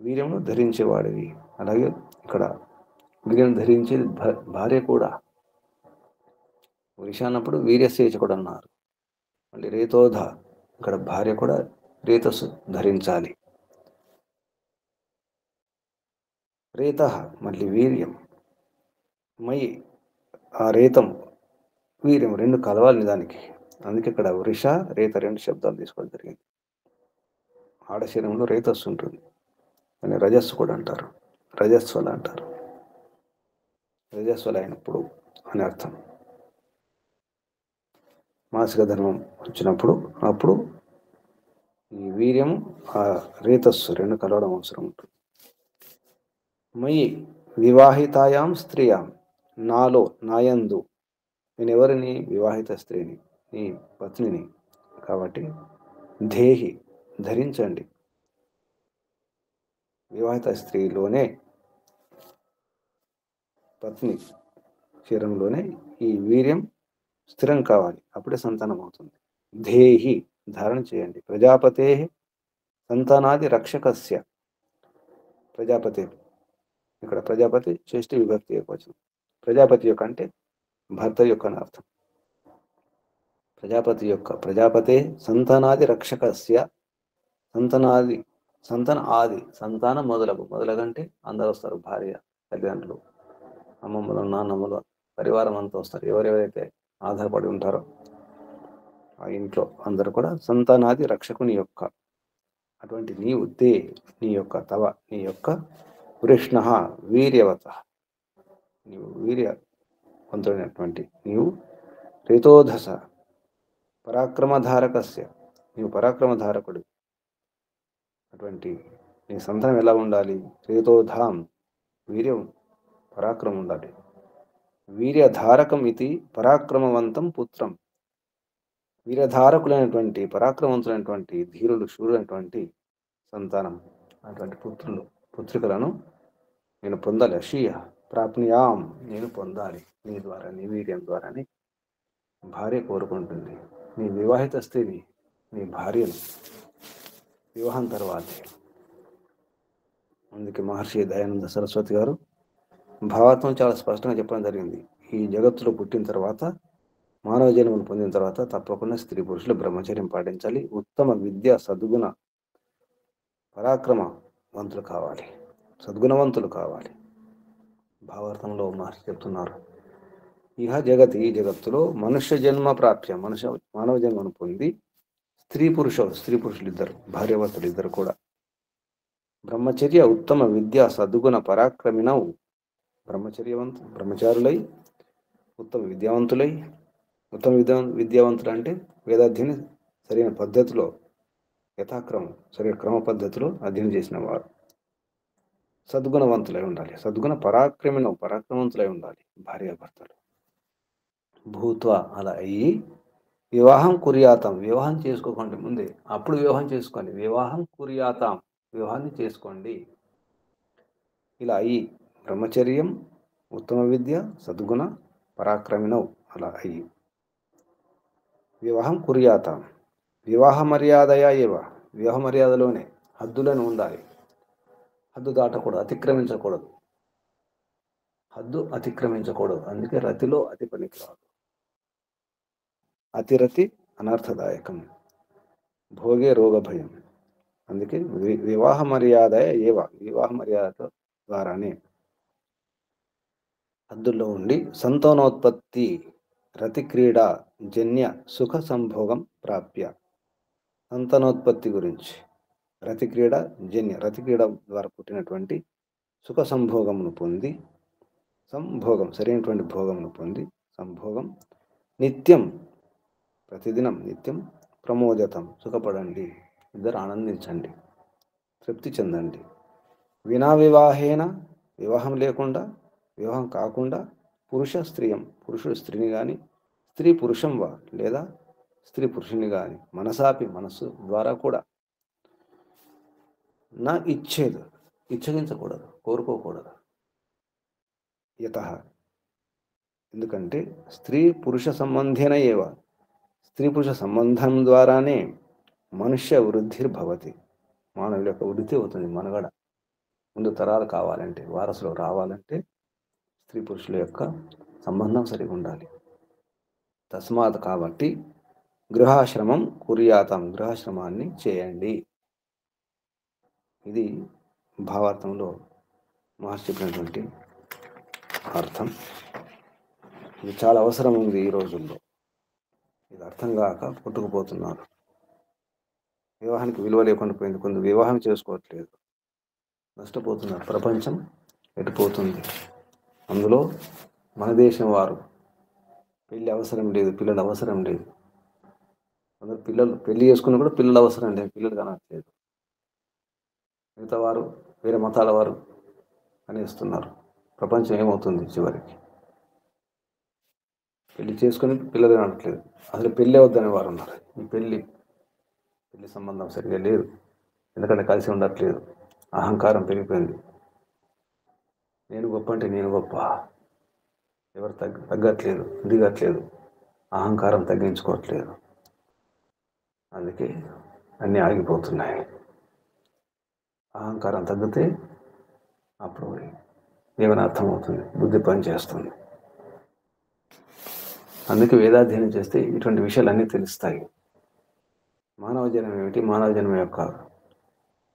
వీర్యమును ధరించేవాడివి. అలాగే ఇక్కడ వీర్యం ధరించేది భార్య కూడా. వృష అన్నప్పుడు వీర్యసేచకుడు అన్నారు. మళ్ళీ రేతోధ, ఇక్కడ భార్య కూడా రేతస్సు ధరించాలి. రేత మళ్ళీ వీర్యం, మై ఆ రేతం వీర్యం రెండు కలవాలి దానికి. అందుకే ఇక్కడ వృష రేత రెండు శబ్దాలు తీసుకోవడం జరిగింది. ఆడ శరీరంలో రేతస్సు ఉంటుంది, అని రజస్సు కూడా అంటారు, రజస్వల అంటారు. రజస్వల అయినప్పుడు అని అర్థం. మాసిక ధర్మం వచ్చినప్పుడు అప్పుడు ఈ వీర్యం ఆ రేతస్సు రెండు కలవడం అవసరం ఉంటుంది. మయి వివాహితాయాం స్త్రీయాం, నాలో నాయందు, నేను ఎవరిని? వివాహిత స్త్రీని, నీ పత్నిని. కాబట్టి దేహి ధరించండి. వివాహిత స్త్రీలోనే, పత్ని శరీరంలోనే ఈ వీర్యం స్థిరం కావాలి, అప్పుడే సంతానం అవుతుంది. దేహి ధారణ చేయండి. ప్రజాపతే సంతానాది రక్షకస్య. ప్రజాపతి, ఇక్కడ ప్రజాపతి షష్ఠి విభక్తి ఏకవచనం. ప్రజాపతి యొక్క అంటే భర్త యొక్క అని అర్థం. ప్రజాపతి యొక్క, ప్రజాపతే సంతానాది రక్షకస్య. సంతాన ఆది, సంతానం మొదలగంటే అందరూ వస్తారు. భార్య, తల్లిదండ్రులు, అమ్మమ్మలు, నాన్నమ్మలు, పరివారం అంతా వస్తారు. ఎవరెవరైతే ఆధారపడి ఉంటారో ఆ ఇంట్లో అందరూ కూడా సంతానాది రక్షకుని యొక్క. అటువంటి నీవు నీ యొక్క నీ యొక్క వృష్ణ వీర్యవత, నీవు వీర్యవంతుడైనటువంటి నీవు. రేతోధస పరాక్రమధారకస్య, నీవు పరాక్రమధారకుడు. అటువంటి నీ సంతానం ఎలా ఉండాలి? రేతోధాం వీర్యం, పరాక్రమం ఉండాలి. వీర్యధారకం ఇది పరాక్రమవంతం పుత్రం. వీరధారకులైనటువంటి, పరాక్రమవంతులైనటువంటి, ధీరులు, శూరులైనటువంటి సంతానం, అటువంటి పుత్రికలను నేను పొందాలి. అషీయ ప్రాప్నియాం, నేను పొందాలి నీ ద్వారా, నీ వీర్యం ద్వారాని భార్య కోరుకుంటుంది. నీ వివాహిత స్త్రీని, నీ భార్యను వివాహం తర్వాతే. అందుకే మహర్షి దయానంద సరస్వతి గారు భావాత్వం చాలా స్పష్టంగా చెప్పడం జరిగింది. ఈ జగత్తులో పుట్టిన తర్వాత, మానవ జన్మను పొందిన తర్వాత తప్పకుండా స్త్రీ పురుషులు బ్రహ్మచర్యం పాటించాలి. ఉత్తమ విద్య, సద్గుణ, పరాక్రమవంతులు కావాలి, సద్గుణవంతులు కావాలి. భావార్థంలో మహర్షి చెప్తున్నారు, ఈ జగత్తులో మనుష్య జన్మ ప్రాప్య, మానవ జన్మను పొంది స్త్రీ పురుషులు ఇద్దరు, భార్యాభర్తలు ఇద్దరు కూడా బ్రహ్మచర్య, ఉత్తమ విద్య, సద్గుణ, పరాక్రమినవు. బ్రహ్మచారులై, ఉత్తమ విద్యావంతులు అంటే వేదాధ్యని సరైన పద్ధతిలో యథాక్రమం సరే క్రమ పద్ధతిలో అధ్యయనం చేసిన వారు సద్గుణవంతులై ఉండాలి. సద్గుణ పరాక్రమవంతులై ఉండాలి భార్యాభర్తలు. భూత్వ అలా అయ్యి వివాహం కుర్యాతం వివాహం చేసుకోకండి ముందే, అప్పుడు వివాహం చేసుకోండి. వివాహం కుర్యాతం వివాహాన్ని చేసుకోండి. ఇలా అయ్యి బ్రహ్మచర్యం, ఉత్తమ విద్య, సద్గుణ పరాక్రమిణౌ అలా అయ్యి వివాహం కుర్యాతం వివాహ మర్యాదయా ఏవ వివాహ మర్యాదలోనే హద్దులను ఉండాలి. హద్దు దాటకూడదు, అతిక్రమించకూడదు. హద్దు అతిక్రమించకూడదు. అందుకే రతిలో అతి పనికిరాదు. అతిరతి అనర్థదాయకం. భోగే రోగ భయం. అందుకే వివాహ మర్యాద ఏవ వివాహ మర్యాద ద్వారానే హద్దుల్లో ఉండి సంతానోత్పత్తి రతి క్రీడ జన్య సుఖ సంభోగం ప్రాప్య. సంతానోత్పత్తి గురించి రతి క్రీడ జన్య రతి క్రీడ ద్వారా పుట్టినటువంటి సుఖ సంభోగమును పొంది సంభోగం సరైనటువంటి భోగమును పొంది సంభోగం నిత్యం ప్రతిదినం నిత్యం ప్రమోదతం సుఖపడండి. ఇద్దరు ఆనందించండి, తృప్తి చెందండి. వినా వివాహేన వివాహం లేకుండా వివాహం కాకుండా పురుష స్త్రీయం పురుషుడు స్త్రీని కానీ స్త్రీ పురుషం వా లేదా స్త్రీ పురుషుని కానీ మనసాపి మనస్సు ద్వారా కూడా నా ఇచ్చేది ఇచ్చగించకూడదు, కోరుకోకూడదు. యత ఎందుకంటే స్త్రీ పురుష సంబంధేన ఏవ స్త్రీ పురుష సంబంధం ద్వారానే మనుష్య వృద్ధిర్భవతి. మానవుల యొక్క వృద్ధి అవుతుంది. మనుగడ ముందు తరాలు కావాలంటే, వారసులు రావాలంటే స్త్రీ పురుషుల యొక్క సంబంధం సరిగా ఉండాలి. తస్మాత్ కాబట్టి గృహాశ్రమం కుర్యాతం గృహాశ్రమాన్ని చేయండి. ఇది భావార్థంలో మహర్షి చెప్పినటువంటి అర్థం. ఇది చాలా అవసరం ఉంది ఈ రోజుల్లో. ఇది అర్థం కాక పుట్టుకుపోతున్నారు. వివాహానికి విలువ లేకుండా పోయింది. కొంత వివాహం చేసుకోవట్లేదు, నష్టపోతున్నారు. ప్రపంచం ఎటుపోతుంది. అందులో మన దేశం వారు పెళ్ళి అవసరం లేదు, పిల్లలు అవసరం లేదు. అందరు పిల్లలు పెళ్లి చేసుకున్న కూడా పిల్లలు అవసరం లేదు, పిల్లలు కనట్లేదు. మిగతా వారు వేరే మతాల వారు అనేస్తున్నారు. ప్రపంచం ఏమవుతుంది చివరికి? పెళ్లి చేసుకుని పిల్లలు కనట్లేదు, అసలు పెళ్ళి వద్దనే వారు ఉన్నారు. ఈ పెళ్లి సంబంధం సరిగా లేదు, ఎందుకంటే కలిసి ఉండట్లేదు. అహంకారం పెరిగిపోయింది. నేను గొప్ప అంటే నేను గొప్ప, ఎవరు తగ్గట్లేదు, దిగట్లేదు, అహంకారం తగ్గించుకోవట్లేదు. అందుకే అన్నీ ఆగిపోతున్నాయి. అహంకారం తగ్గితే అప్పుడు ఏమైనా అర్థమవుతుంది, బుద్ధి పనిచేస్తుంది. అందుకే వేదాధ్యయనం చేస్తే ఇటువంటి విషయాలన్నీ తెలుస్తాయి. మానవ జన్మ ఏమిటి, మానవ జన్మ యొక్క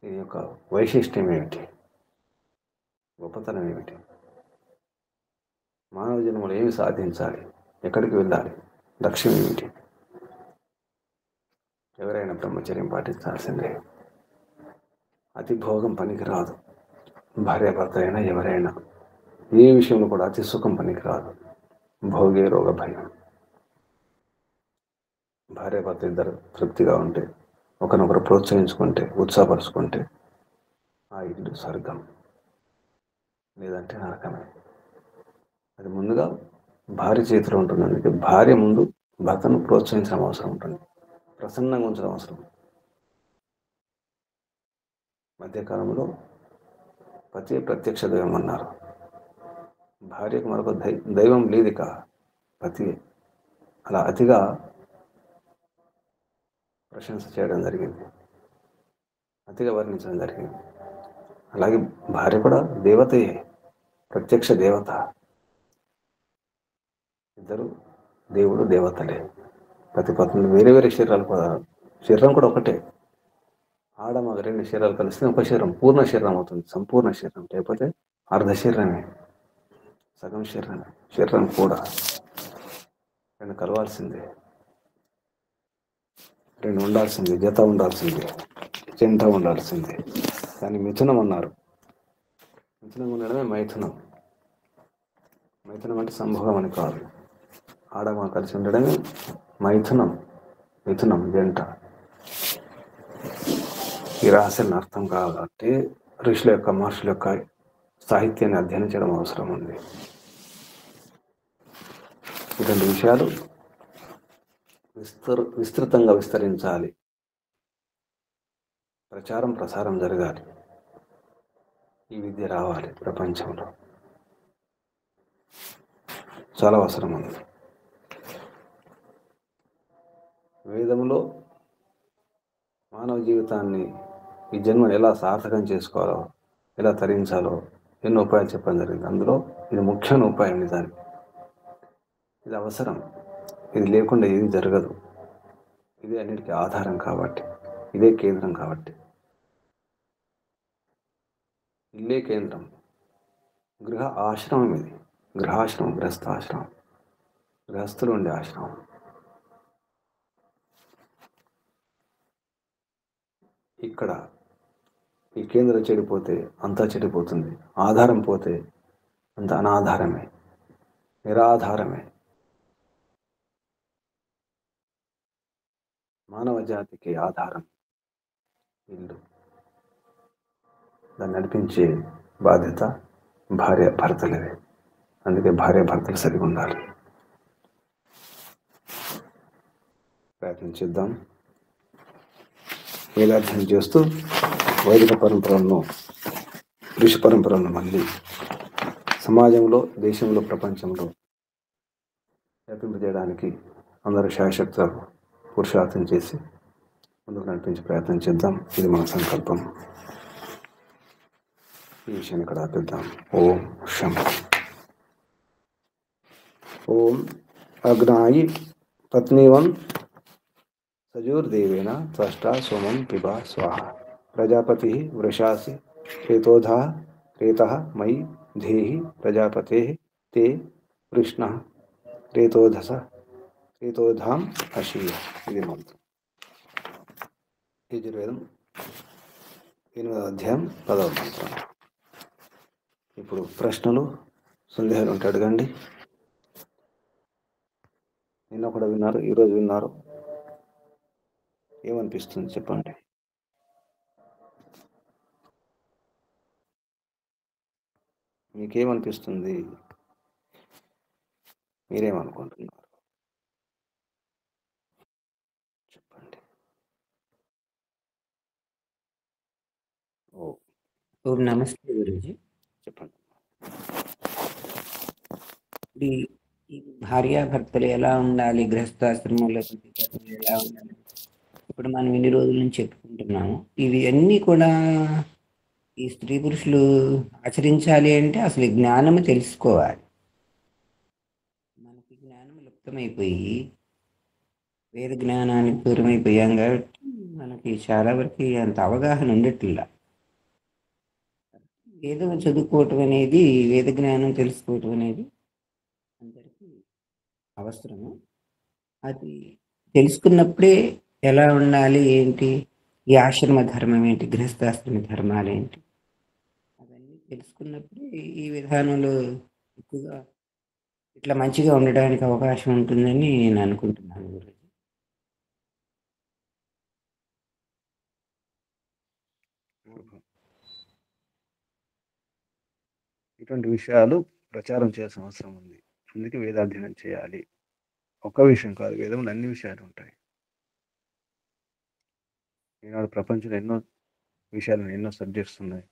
దీని యొక్క వైశిష్ట్యం ఏమిటి, గొప్పతనం ఏమిటి, మానవ జన్మలో ఏమి సాధించాలి, ఎక్కడికి వెళ్ళాలి, లక్ష్యం ఏమిటి. ఎవరైనా బ్రహ్మచర్యం పాటించాల్సిందే. అతి భోగం పనికిరాదు. భార్యాభర్త అయినా ఎవరైనా ఏ విషయంలో కూడా అతి సుఖం పనికిరాదు. భోగే రోగ భయం. భార్యాభర్త ఇద్దరు తృప్తిగా ఉంటే, ఒకరినొకరు ప్రోత్సహించుకుంటే, ఉత్సాహపరుచుకుంటే ఆ ఇల్లు స్వర్గం, లేదంటే నరకమే. అది ముందుగా భార్య చేతిలో ఉంటుంది. అందుకే భార్య ముందు భర్తను ప్రోత్సహించడం అవసరం ఉంటుంది, ప్రసన్నంగా ఉంచడం అవసరం. మధ్యకాలంలో పతి ప్రత్యక్ష దైవం అన్నారు. భార్యకు మరొక దైవం లేదు, ఇక పతి. అలా అతిగా ప్రశంస చేయడం జరిగింది, అతిగా వర్ణించడం జరిగింది. అలాగే భార్య కూడా దేవతయే, ప్రత్యక్ష దేవత. ఇద్దరు దేవుడు దేవతలే. పతి పత్నులు వేరే వేరే శరీరాలు కూడా, శరీరం కూడా ఒకటే. ఆడమగ రెండు శరీరాలు కలిస్తే ఒక శరీరం, పూర్ణ శరీరం అవుతుంది, సంపూర్ణ శరీరం. లేకపోతే అర్ధ శరీరమే, సగం శరీరమే. శరీరం కూడా రెండు కలవాల్సిందే, రెండు ఉండాల్సిందే, జత ఉండాల్సిందే, జంట ఉండాల్సిందే. దాన్ని మిథునం అన్నారు. మిథునం ఉండడమే మైథునం. మైథునం అంటే సంభోగం అని కాదు. ఆడమగ కలిసి ఉండడమే మైథునం. మిథునం జంట. ఈ రహస్యాలను అర్థం కావాలంటే ఋషుల యొక్క మహర్షుల యొక్క సాహిత్యాన్ని అధ్యయనం చేయడం అవసరం ఉంది. ఇటువంటి విషయాలు విస్తృతంగా విస్తరించాలి, ప్రసారం జరగాలి. ఈ విద్య రావాలి ప్రపంచంలో, చాలా అవసరం ఉంది. వేదంలో మానవ జీవితాన్ని, ఈ జన్మను ఎలా సార్థకం చేసుకోవాలో, ఎలా తరించాలో ఎన్నో ఉపాయాలు చెప్పడం జరిగింది. అందులో ఇది ముఖ్యమైన ఉపాయం. నిజానికి ఇది అవసరం. ఇది లేకుండా ఏది జరగదు. ఇదే అన్నిటికీ ఆధారం కాబట్టి, ఇదే కేంద్రం కాబట్టి. ఇల్లే కేంద్రం. ఆశ్రమం ఇది. గృహాశ్రమం, గృహస్థాశ్రమం, గృహస్థులు ఉండే ఆశ్రమం. ఇక్కడ ఈ కేంద్రం చెడిపోతే అంతా చెడిపోతుంది. ఆధారం పోతే అంత అనాధారమే, నిరాధారమే. మానవ జాతికి ఆధారం ఇల్లు. దాన్ని నడిపించే బాధ్యత భార్య భర్తలదే. అందుకే భార్య భర్తలు సరిగా ఉండాలి. ప్రయత్నించిద్దాం. వేదాధ్యయనం చేస్తూ వైదిక పరంపరలను, ఋషి పరంపరలను మళ్ళీ సమాజంలో, దేశంలో, ప్రపంచంలో వ్యాపింపజేయడానికి అందరూ శాయశక్తులు పురుషార్థం చేసి ముందుకు నడిపించే ప్రయత్నం చేద్దాం. ఇది మన సంకల్పం. ఈ విషయాన్ని ఇక్కడ ఆపిద్దాం. ఓం శం. ఓం అగ్నాయి పత్నివం సజోర్దేవేన త్వష్టా సోమం పిబా స్వాహ. ప్రజాపతి వృషాసి రేతోధా రేతః మయి ధేహి ప్రజాపతే తే కృష్ణ రేతోధాం అశీయ. ఇది మంత్రం. యజుర్వేదం 8వ అధ్యాయం 10వ మంత్రం. ఇప్పుడు ప్రశ్నలు, సందేహాలు ఉంటే అడగండి. నిన్న కూడా విన్నారు, ఈరోజు విన్నారు. ఏమనిపిస్తుంది చెప్పండి. మీకేమనిపిస్తుంది? మీరేమనుకుంటున్నారు చెప్పండి. ఓం నమస్తే గురూజీ. చెప్పండి. ఈ భార్యాభర్తలు ఎలా ఉండాలి, గృహస్థాశ్రమంలో ఎలా ఉండాలి, ఇప్పుడు మనం ఇన్ని రోజుల నుంచి చెప్పుకుంటున్నాము. ఇవి అన్నీ కూడా ఈ స్త్రీ పురుషులు ఆచరించాలి అంటే అసలు జ్ఞానము తెలుసుకోవాలి. మనకి జ్ఞానం లుప్తమైపోయి వేద జ్ఞానానికి దూరమైపోయాం కాబట్టి మనకి చాలా వరకు అంత అవగాహన ఉండట్లా. వేదం చదువుకోవటం అనేది, వేద జ్ఞానం తెలుసుకోవటం అనేది అందరికీ అవసరము. అది తెలుసుకున్నప్పుడే ఎలా ఉండాలి, ఏంటి, ఈ ఆశ్రమ ధర్మం ఏంటి, గృహస్థాశ్రమ ధర్మాలు ఏంటి, అవన్నీ తెలుసుకున్నప్పుడే ఈ విధానంలో ఎక్కువగా ఇట్లా మంచిగా ఉండడానికి అవకాశం ఉంటుందని నేను అనుకుంటున్నాను గురుజీ. ఇటువంటి విషయాలు ప్రచారం చేయాల్సిన అవసరం ఉంది. అందుకే వేదాధ్యయనం చేయాలి. ఒక్క విషయం కాదు, వేదంలో అన్ని విషయాలు ఉంటాయి. ఈనాడు ప్రపంచంలో ఎన్నో విషయాలు, ఎన్నో సబ్జెక్ట్స్ ఉన్నాయి.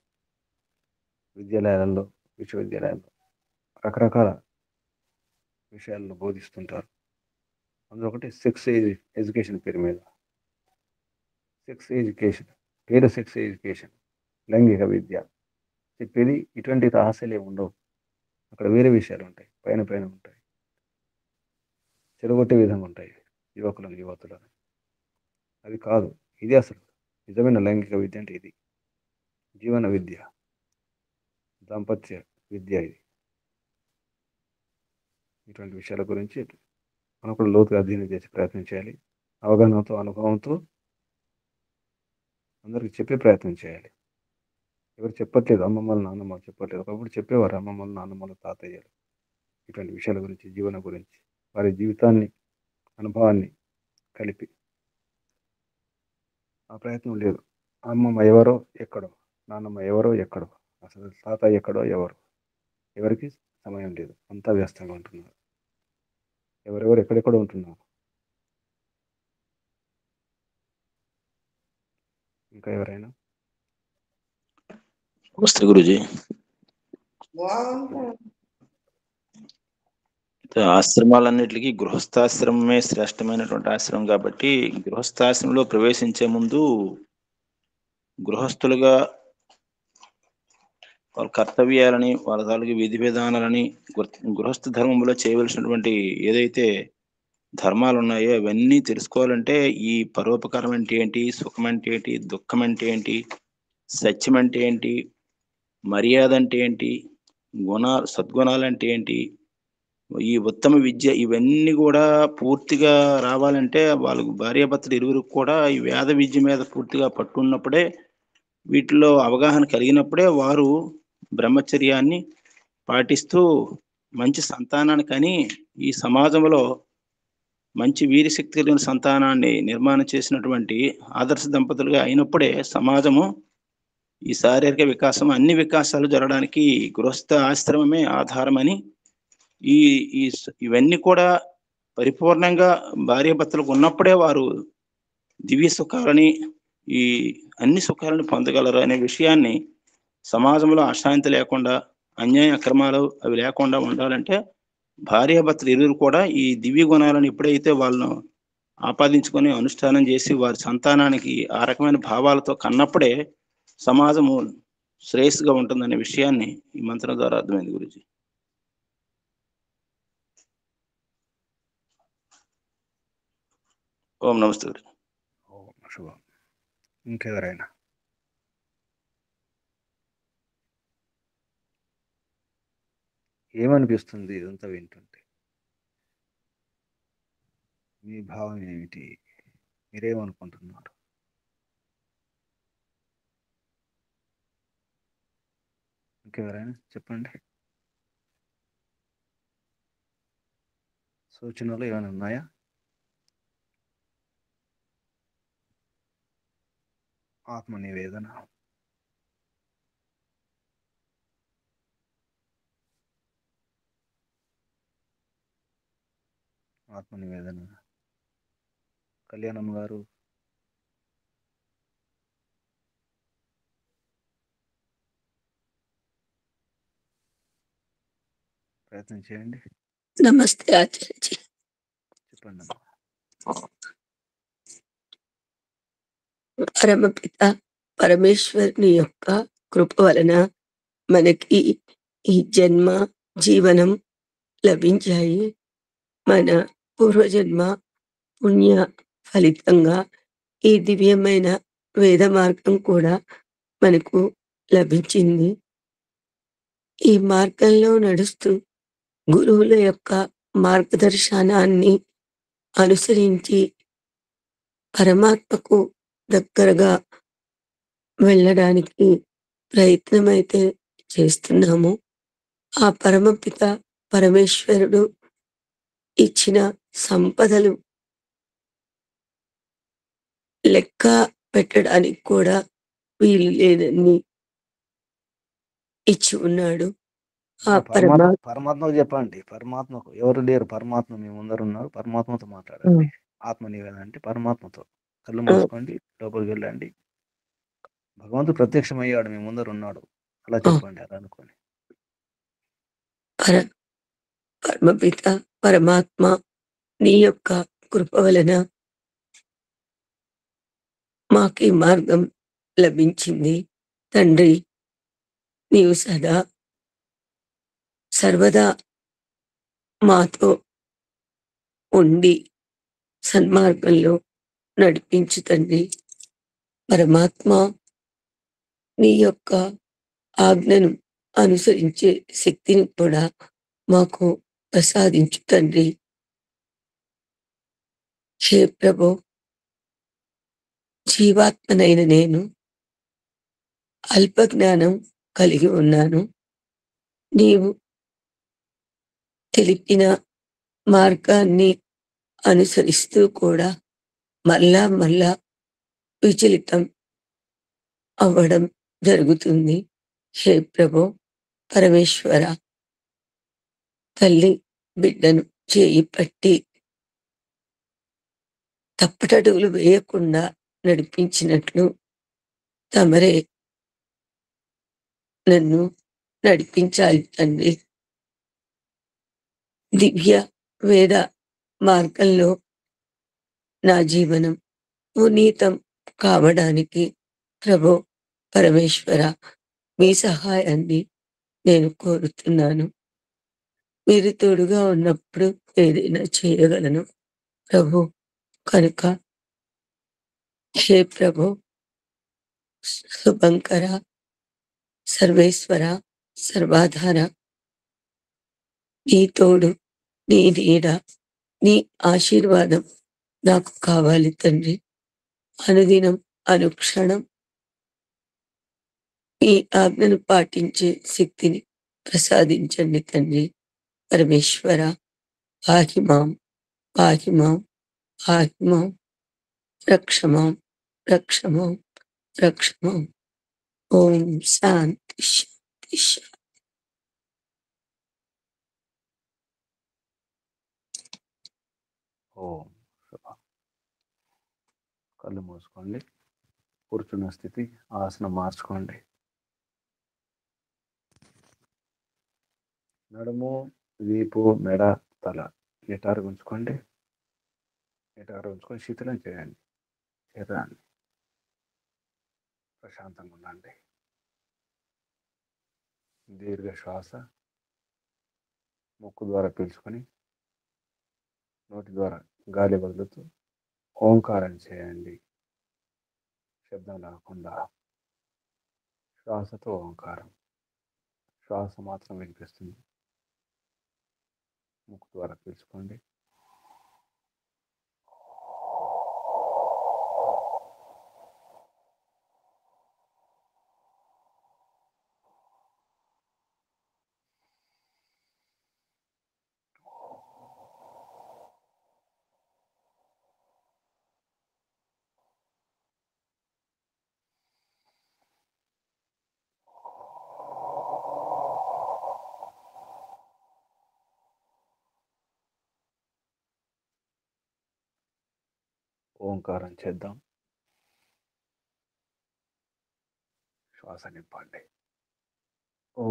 విద్యాలయాలలో, విశ్వవిద్యాలయాల్లో రకరకాల విషయాలను బోధిస్తుంటారు. అందులో ఒకటి సెక్స్ ఎడ్యుకేషన్ పేరు మీద. సెక్స్ ఎడ్యుకేషన్, లైంగిక విద్య చెప్పేది. ఇటువంటి రహస్యాలు ఏమి ఉండవు. అక్కడ వేరే విషయాలు ఉంటాయి, పైన ఉంటాయి, చెడగొట్టే విధంగా ఉంటాయి యువకులను, యువతులను. అది కాదు, ఇది అసలు నిజమైన లైంగిక విద్య అంటే ఇది. జీవన విద్య, దాంపత్య విద్య ఇది. ఇటువంటి విషయాల గురించి మనం కూడా లోతుగా అధ్యయనం చేసి ప్రయత్నం చేయాలి. అవగాహనతో, అనుభవంతో అందరికి చెప్పే ప్రయత్నం చేయాలి. ఎవరు చెప్పట్లేదు, అమ్మమ్మలు, నాన్నమ్మలు చెప్పట్లేదు. ఒకప్పుడు చెప్పేవారు అమ్మమ్మలు, నాన్నమ్మలు, తాతయ్యలు ఇటువంటి విషయాల గురించి, జీవన గురించి, వారి జీవితాన్ని, అనుభవాన్ని కలిపి. ఆ ప్రయత్నం లేదు. అమ్మమ్మ ఎవరో ఎక్కడో, నాన్నమ్మ ఎవరో ఎక్కడో, అసలు తాత ఎక్కడో ఎవరికి సమయం లేదు, అంతా వ్యస్తంగా ఉంటున్నారు. ఎవరెవరు ఎక్కడెక్కడ ఉంటున్నారు. ఇంకా ఎవరైనా? నమస్తే గురుజీ. ఆశ్రమాలన్నిటికీ గృహస్థాశ్రమమే శ్రేష్టమైనటువంటి ఆశ్రమం కాబట్టి గృహస్థాశ్రమంలో ప్రవేశించే ముందు గృహస్థులుగా వాళ్ళ కర్తవ్యాలని, వాళ్ళ తాలూకు విధి విధానాలని, గృహస్థ ధర్మంలో చేయవలసినటువంటి ఏదైతే ధర్మాలు ఉన్నాయో అవన్నీ తెలుసుకోవాలంటే ఈ పరోపకారం అంటే ఏంటి, సుఖం అంటే ఏంటి, దుఃఖం అంటే ఏంటి, సత్యం అంటే ఏంటి, మర్యాద అంటే ఏంటి, సద్గుణాలు అంటే ఏంటి, ఈ ఉత్తమ విద్య ఇవన్నీ కూడా పూర్తిగా రావాలంటే వాళ్ళకు భార్యాభర్తలు ఇరువురికి కూడా ఈ వేద విద్య మీద పూర్తిగా పట్టున్నప్పుడే, వీటిలో అవగాహన కలిగినప్పుడే వారు బ్రహ్మచర్యాన్ని పాటిస్తూ మంచి సంతానాన్ని కని ఈ సమాజంలో మంచి వీరశక్తి కలిగిన సంతానాన్ని నిర్మాణం చేసినటువంటి ఆదర్శ దంపతులుగా అయినప్పుడే సమాజము ఈ శారీరక వికాసం అన్ని వికాసాలు జరగడానికి గృహస్థ ఆశ్రమమే ఆధారమని, ఈ ఇవన్నీ కూడా పరిపూర్ణంగా భార్యాభర్తలకు ఉన్నప్పుడే వారు దివ్య సుఖాలని, ఈ అన్ని సుఖాలను పొందగలరు అనే విషయాన్ని, సమాజంలో అశాంతి లేకుండా, అన్యాయ అక్రమాలు అవి లేకుండా ఉండాలంటే భార్యాభర్తలు ఇరువురు కూడా ఈ దివ్య గుణాలను ఎప్పుడైతే వాళ్ళను ఆపాదించుకొని అనుష్ఠానం చేసి వారి సంతానానికి ఆ రకమైన భావాలతో కన్నప్పుడే సమాజము శ్రేయస్సుగా ఉంటుందనే విషయాన్ని ఈ మంత్రం ద్వారా అర్థమైంది గురుజీ. ఓం నమస్తే గురుజీ. ఓం శుభం. ఇంకెవరైనా? ఏమనిపిస్తుంది ఇదంతా వింటుంటే? మీ భావం ఏమిటి? మీరేమనుకుంటున్నారు? ఇంకెవరైనా చెప్పండి. సూచనలు ఏమైనా ఉన్నాయా? ఆత్మ నివేదన. ఆత్మ నివేదన. కళ్యాణం గారు, ప్రయత్నం చేయండి. నమస్తే ఆచార్యజీ. చెప్పండి. పరమపిత పరమేశ్వరుని యొక్క కృప వలన మనకి ఈ జన్మ జీవనం లభించాయి. మన పూర్వజన్మ పుణ్య ఫలితంగా ఈ దివ్యమైన వేద మార్గం కూడా మనకు లభించింది. ఈ మార్గంలో నడుస్తూ గురువుల యొక్క మార్గదర్శనాన్ని అనుసరించి పరమాత్మకు దగ్గరగా వెళ్ళడానికి ప్రయత్నమైతే చేస్తున్నాము. ఆ పరమపిత పరమేశ్వరుడు ఇచ్చిన సంపదలు లెక్క పెట్టడానికి కూడా వీలు లేదని ఇచ్చి ఉన్నాడు. ఆ పరమాత్మకు చెప్పండి. పరమాత్మకు ఎవరు లేరు, పరమాత్మ మీ ముందర ఉన్నారు. పరమాత్మతో మాట్లాడండి. ఆత్మ నివేదన అంటే పరమాత్మతో. కళ్ళు మూసుకోండి, లోపలికి వెళ్ళండి. భగవంతుడు ప్రత్యక్షమయ్యాడు, మీ ముందర ఉన్నాడు. అలా చెప్పండి. అలా అనుకోని పరమపిత పరమాత్మ నీ యొక్క కృప వలన మాకు ఈ మార్గం లభించింది. తండ్రి, నీవు సర్వదా మాతో ఉండి సన్మార్గంలో నడిపించు తండ్రి. పరమాత్మ నీ యొక్క ఆజ్ఞను అనుసరించే శక్తిని కూడా మాకు ప్రసాదించు తండ్రి. హే ప్రభు, జీవాత్మనైన నేను అల్ప జ్ఞానం కలిగి ఉన్నాను. నీవు తెలిపిన మార్గాన్ని అనుసరిస్తూ కూడా మళ్ళా విచలితం అవ్వడం జరుగుతుంది. హే ప్రభు పరమేశ్వర, తల్లి బిడ్డను చేయి పట్టి తప్పటడుగులు వేయకుండా నడిపించినట్లు తమరే నన్ను నడిపించాలి తండ్రి. దివ్య వేద మార్గంలో నా జీవనం పునీతం కావడానికి ప్రభు పరమేశ్వర మీ సహాయాన్ని నేను కోరుతున్నాను. మీరు తోడుగా ఉన్నప్పుడు ఏదైనా చేయగలను ప్రభు. కనుక హే ప్రభు శుభంకర, సర్వేశ్వర, సర్వాధార, నీ తోడు, నీ నీడ, నీ ఆశీర్వాదం నాకు కావాలి తండ్రి. అనుదినం అనుక్షణం మీ ఆజ్ఞను పాటించే శక్తిని ప్రసాదించండి తండ్రి. పరమేశ్వర పాహిమాం, పాహిమాం, పాహిమాం, రక్షమాం, రక్షమాం, రక్షమాం. ఓం శాంతి శాంతి శాంతి. ఓం శుభ. కళ్ళు మూసుకోండి. కూర్చున్న స్థితి, ఆసనం మార్చుకోండి. నడుము, వీపు, మెడ, తల నిటారుగా ఉంచుకోండి. నిటారుగా ఉంచుకొని శీతలం చేయండి. శరీరాన్ని ప్రశాంతంగా ఉండండి. దీర్ఘ శ్వాస ముక్కు ద్వారా పీల్చుకొని నోటి ద్వారా గాలి వదులుతూ ఓంకారం చేయండి. శబ్దం లేకుండా శ్వాసతో ఓంకారం. శ్వాస మాత్రం వినిపిస్తుంది. ముక్కు ద్వారా పీల్చుకోండి. ఓంకారం చేద్దాం. శ్వాస నింపండి. ఓ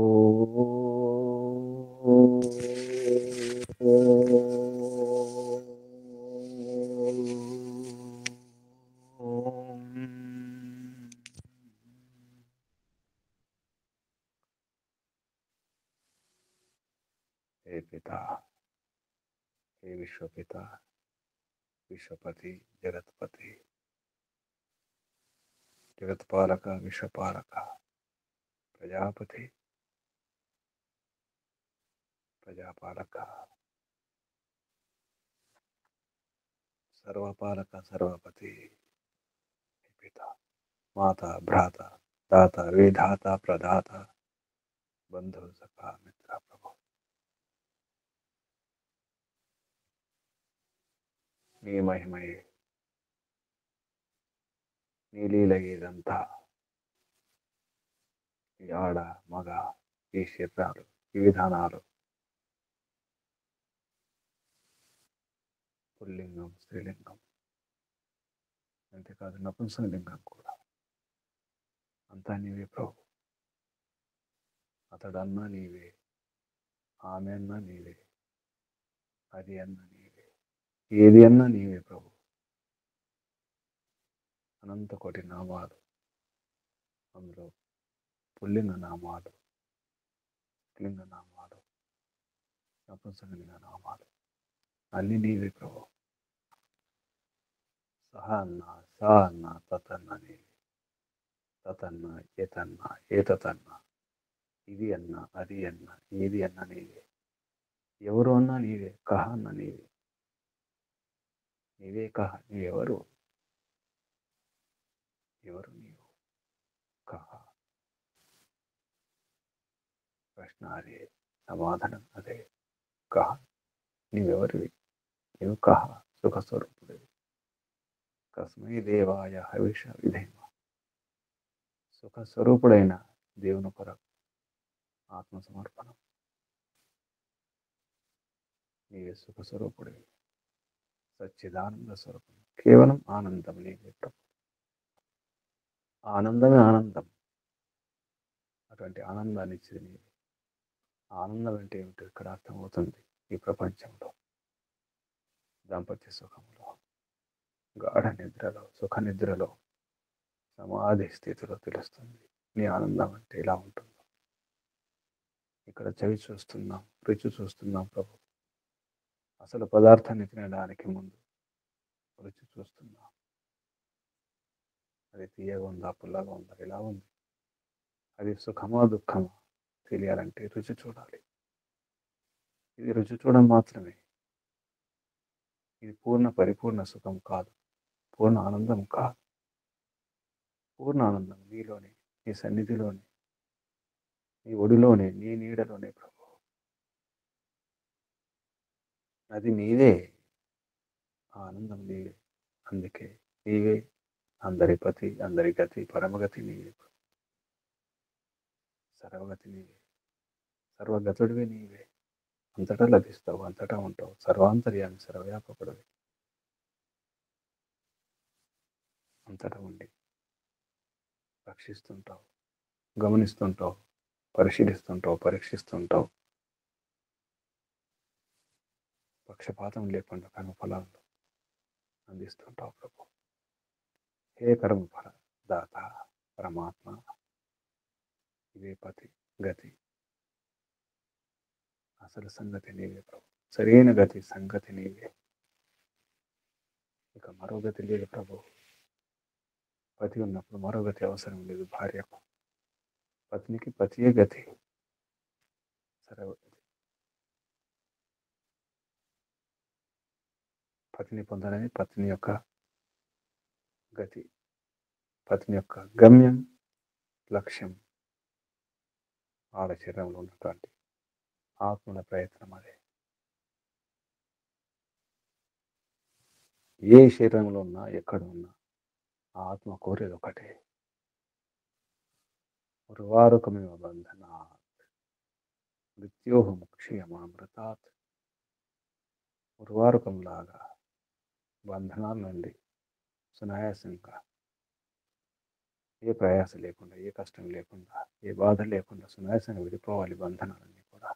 हे पिता, हे विश्वपिता, विश्वपति, जगतपति, जगतपालक, विश्वपालक, प्रजापति, प्रजापालक, सर्वपालक, सर्वपति, हे पिता, माता, भ्राता, दाता, विधाता, प्रदाता, बंधु, सखा, मित्र, प्रभु, నీ మహిమయే, నీ లీల ఇదంతా. ఈ ఆడ మగ, ఈ శరీరాలు, ఈ విధానాలు, పుల్లింగం, స్త్రీలింగం, అంతేకాదు నపుంసకలింగం కూడా అంతా నీవే ప్రభు. అతడన్నా నీవే, ఆమె అన్నా నీవే, అది అన్నా నీవే, ఏది అన్నా నీవే ప్రభు. అనంత కోటి నామాలు, అందులో పుల్లింగ నామాలు, లింగ నామాలు, నపుంసకలింగ నామాలు అన్ని నీవే ప్రభు. సహ అన్న, సా అన్న, తతన్న నీవే, తతన్న, ఏతన్న, ఏతతన్న, ఇది అన్న, అది అన్న, ఏది అన్న నీవే, ఎవరు అన్నా నీవే, కహ అన్న నీవే, నీవే కహ. నీవెవరు? ఎవరు నీవు? కహ. ప్రశ్న అదే, సమాధానం అదే. కహ, నీవెవరివి? నీవు కహ, సుఖస్వరూపుడివి. కస్మై దేవాయ హవిష విధేమ, సుఖ స్వరూపుడైన దేవుని కొరకు ఆత్మ సమర్పణం. నీవే సుఖ స్వరూపుడే, సచ్చిదానంద స్వరూపం, కేవలం ఆనందం నీవే ప్రభు. ఆనందమే ఆనందం. అటువంటి ఆనందాన్ని ఇచ్చేది నీవే. ఆనందం అంటే ఏమిటో ఇక్కడ అర్థమవుతుంది. ఈ ప్రపంచంలో దాంపత్య సుఖంలో, గాఢ నిద్రలో, సుఖ నిద్రలో, సమాధి స్థితిలో తెలుస్తుంది నీ ఆనందం అంటే ఇలా ఉంటుందో. ఇక్కడ చెవి చూస్తున్నాం, రుచి చూస్తున్నాం ప్రభు. అసలు పదార్థాన్ని తినడానికి ముందు రుచి చూస్తున్నాం. అది తీయగా ఉందా, పుల్లగా ఉందా, ఎలా ఉంది, అది సుఖమా దుఃఖమా తెలియాలంటే రుచి చూడాలి. ఇది రుచి చూడడం మాత్రమే. ఇది పరిపూర్ణ సుఖం కాదు, పూర్ణ ఆనందం కాదు. పూర్ణ ఆనందం నీలోనే, నీ సన్నిధిలోనే, నీ ఒడిలోనే, నీ నీడలోనే ప్రభు. అది నీవే, ఆనందం నీవే. అందుకే నీవే అందరి పతి, అందరి గతి, పరమగతి నీవే, సర్వగతి నీవే, సర్వగతుడివే నీవే. అంతటా లభిస్తావు, అంతటా ఉంటావు, సర్వాంతర్యామి, సర్వవ్యాపకుడివి. అంతటా ఉండి రక్షిస్తుంటావు, గమనిస్తుంటావు, పరిశీలిస్తుంటావు, పరీక్షిస్తుంటావు. పక్షపాతం లేకుండా కర్మఫలాలను అందిస్తుంటావు ప్రభు. హే కర్మఫల దాత పరమాత్మ, ఇవే పతి గతి, అసలు సంగతి నీవే ప్రభు. సరైన గతి సంగతి నీవే. ఇక మరో గతి లేదు ప్రభు. పతి ఉన్నప్పుడు మరో గతి అవసరం లేదు భార్యకు. పత్నికి పతియే గతి, సర్వగతి. పతిని పొందాలని పత్ని యొక్క గతి, పత్ని యొక్క గమ్యం, లక్ష్యం, ఆడ శరీరంలో ఉన్నటువంటి ఆత్మల ప్రయత్నం అదే. ఏ శరీరంలో ఉన్నా, ఎక్కడ ఉన్నా ఆత్మ కోరేది ఒకటే. ఉర్వారుకమివ బంధనాత్ మృత్యోః ముక్ష్యమామృతాత్. ఉర్వారుకంలాగా బంధనాల నుండి సునాయాసంగా, ఏ ప్రయాస లేకుండా, ఏ కష్టం లేకుండా, ఏ బాధ లేకుండా సునాయాసంగా విడిపోవాలి బంధనాలన్నీ కూడా.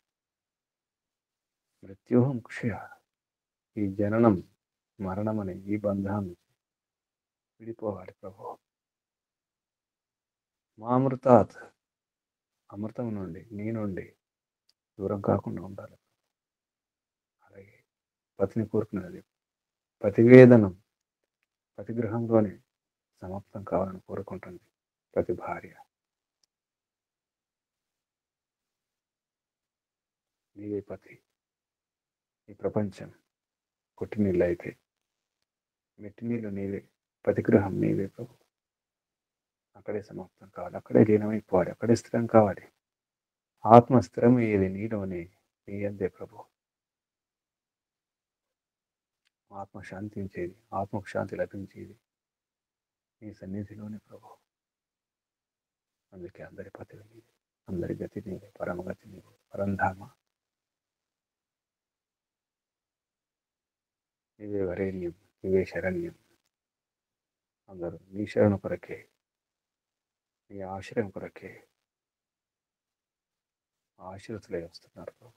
మృత్యోః ముక్ష్య, ఈ జననం మరణం అనే ఈ బంధాన్ని విడిపోవాలి ప్రభు. మామృతాత్, అమృతం నుండి, నీ నుండి దూరం కాకుండా ఉండాలి. అలాగే పతిని కోరుకున్నది పతివేదనం, పతిగృహంలోనే సమాప్తం కావాలని కోరుకుంటుంది ప్రతి భార్య. నీవే పతి. ఈ ప్రపంచం కొట్టి నీళ్ళు అయితే మెట్టి నీళ్ళు నీవే, పతిగృహం నీవే ప్రభు. అక్కడే సమాప్తం కావాలి, అక్కడే లీనమైపోవాలి, అక్కడే స్థిరం కావాలి. ఆత్మ స్థిరం అయ్యేది నీలోనే, నీ అందే ప్రభు. ఆత్మ శాంతించేది, ఆత్మకు శాంతి లభించేది నీ సన్నిధిలోనే ప్రభు. అందుకే అందరి పతి నీవే, అందరి గతి నీవే, పరమగతి నీవే, పరంధామ నీవే, వరేణ్యం నీవే, శరణ్యం. అందరూ నీ శరణు కొరకే, నీ ఆశ్రయం కొరకే ఆశ్రితులే వస్తున్నారు ప్రభు.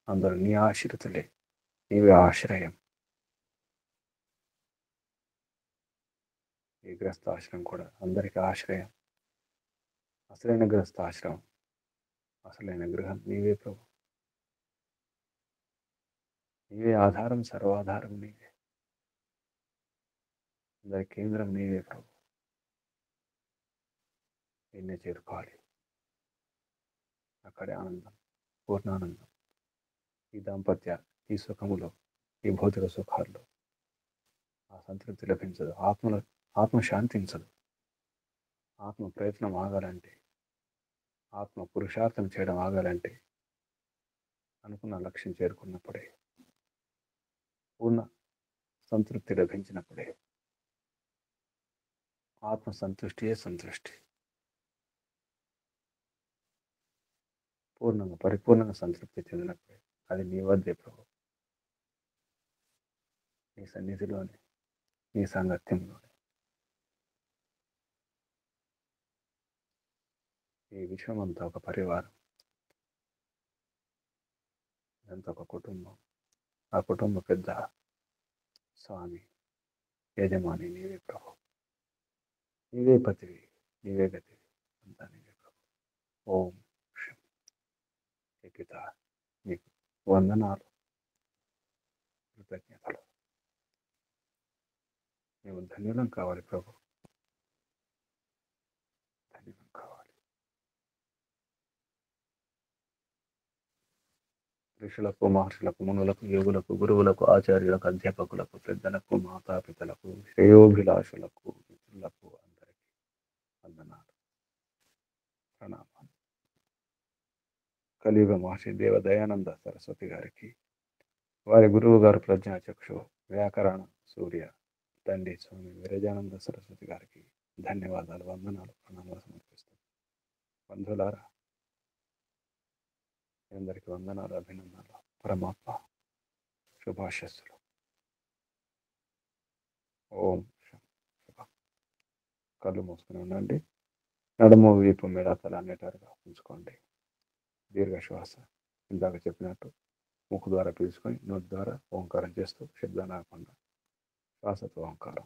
అందరూ నీ ఆశ్రితులే, నీవే ఆశ్రయం. ఈ గ్రస్తాశ్రయం కూడా అందరికీ ఆశ్రయం. అసలైన గ్రస్తాశ్రయం, అసలైన గృహం నీవే ప్రభు. నీవే ఆధారం, సర్వాధారం నీవే. అందరి కేంద్రం నీవే ప్రభు. నిన్నే చేరుకోవాలి, అక్కడే ఆనందం, పూర్ణానందం. ఈ దాంపత్య, ఈ సుఖములో, ఈ భౌతిక సుఖాల్లో ఆ సంతృప్తి లభించదు. ఆత్మ శాంతించదు. ఆత్మ ప్రయత్నం ఆగాలంటే, ఆత్మ పురుషార్థం చేయడం ఆగాలంటే, అనుకున్న లక్ష్యం చేరుకున్నప్పుడే, పూర్ణ సంతృప్తి లభించినప్పుడే. ఆత్మ సంతృష్టియే సంతృష్టి. పూర్ణంగా పరిపూర్ణంగా సంతృప్తి చెందినప్పుడే అది నీ వద్దే ప్రభు, నీ సన్నిధిలోనే, నీ సాంగత్యంలోనే. ఈ విశ్వం అంతా ఒక పరివారం, ఇదంతా ఒక కుటుంబం. ఆ కుటుంబ పెద్ద స్వామి, యజమాని నీవే ప్రభు, నీవే పతివి, నీవే గతివి, అంతా నీవే ప్రభు. ఓం శం పిత, నీకు వందనాలు, కృతజ్ఞతలు. మేము ధన్యులం కావాలి ప్రభు, ధన్యులం కావాలి. ఋషులకు, మహర్షులకు, మునులకు, యోగులకు, గురువులకు, ఆచార్యులకు, అధ్యాపకులకు, పెద్దలకు, మాతాపితలకు, శ్రేయోభిలాషులకు, మిత్రులకు అందరికీ వందనాలు, ప్రణామాలు. కలియుగ మహర్షి దేవ దయానంద సరస్వతి గారికి, వారి గురువు గారు ప్రజ్ఞాచక్షు వ్యాకరణ సూర్య తండ్రి స్వామి విరజానంద సరస్వతి గారికి ధన్యవాదాలు, వందనాలు, ప్రణామాలు సమర్పిస్తాను. బంధువులారా, మీ అందరికీ వందనాలు, అభినందనలు. పరమాత్మ శుభాశస్సులు. ఓం శం శుభం. కళ్ళు మూసుకుని ఉండండి. నడుము, వీపు, మెడ, తల అన్నిటారుగా ఉంచుకోండి. దీర్ఘ శ్వాస ఇందాక చెప్పినట్టు ముక్కు ద్వారా పీల్చుకొని నోటి ద్వారా ఓంకారం చేస్తూ శబ్దాన్ని ఆగకుండా శ్వాసతో ఓంకారం.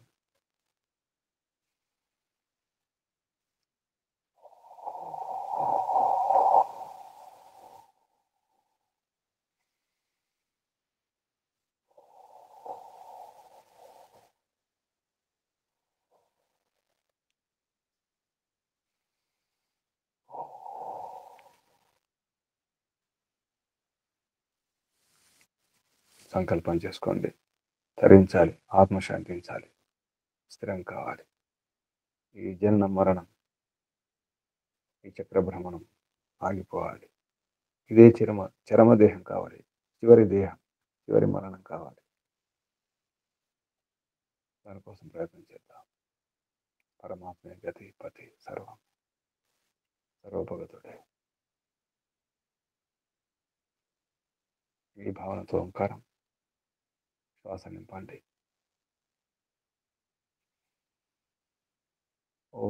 సంకల్పం చేసుకోండి. తరించాలి, ఆత్మశాంతించాలి, స్థిరం కావాలి. ఈ జనన మరణం, ఈ చక్రభ్రమణం ఆగిపోవాలి. ఇదే చరమదేహం కావాలి, చివరి దేహం, చివరి మరణం కావాలి. దానికోసం ప్రయత్నం చేద్దాం. పరమాత్మే గతి పతి సర్వం, సర్వభగతుడే. ఈ భావనతో ఓంకారం శ్వాస నింపండి. ఓ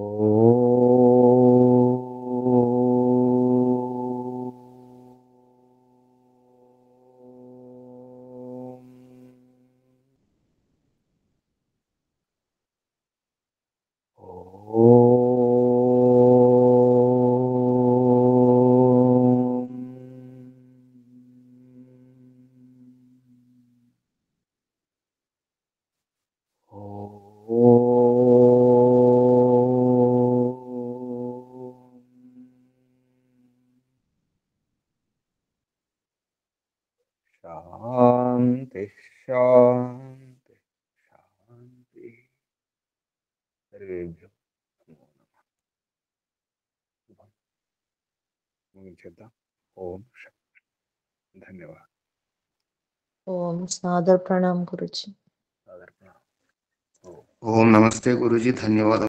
శాంతి శాంతి శాంతి. సర్వేభ్యో నమో నమః. శుభం. ముగించేద్దాం. ఓం శాంతి. ధన్యవాదాలు. ఓం సాదర్ ప్రణామ్ గురుజీ. సాదర ప్రణామం. ఓం నమస్తే గురూజీ, ధన్యవాదాలు.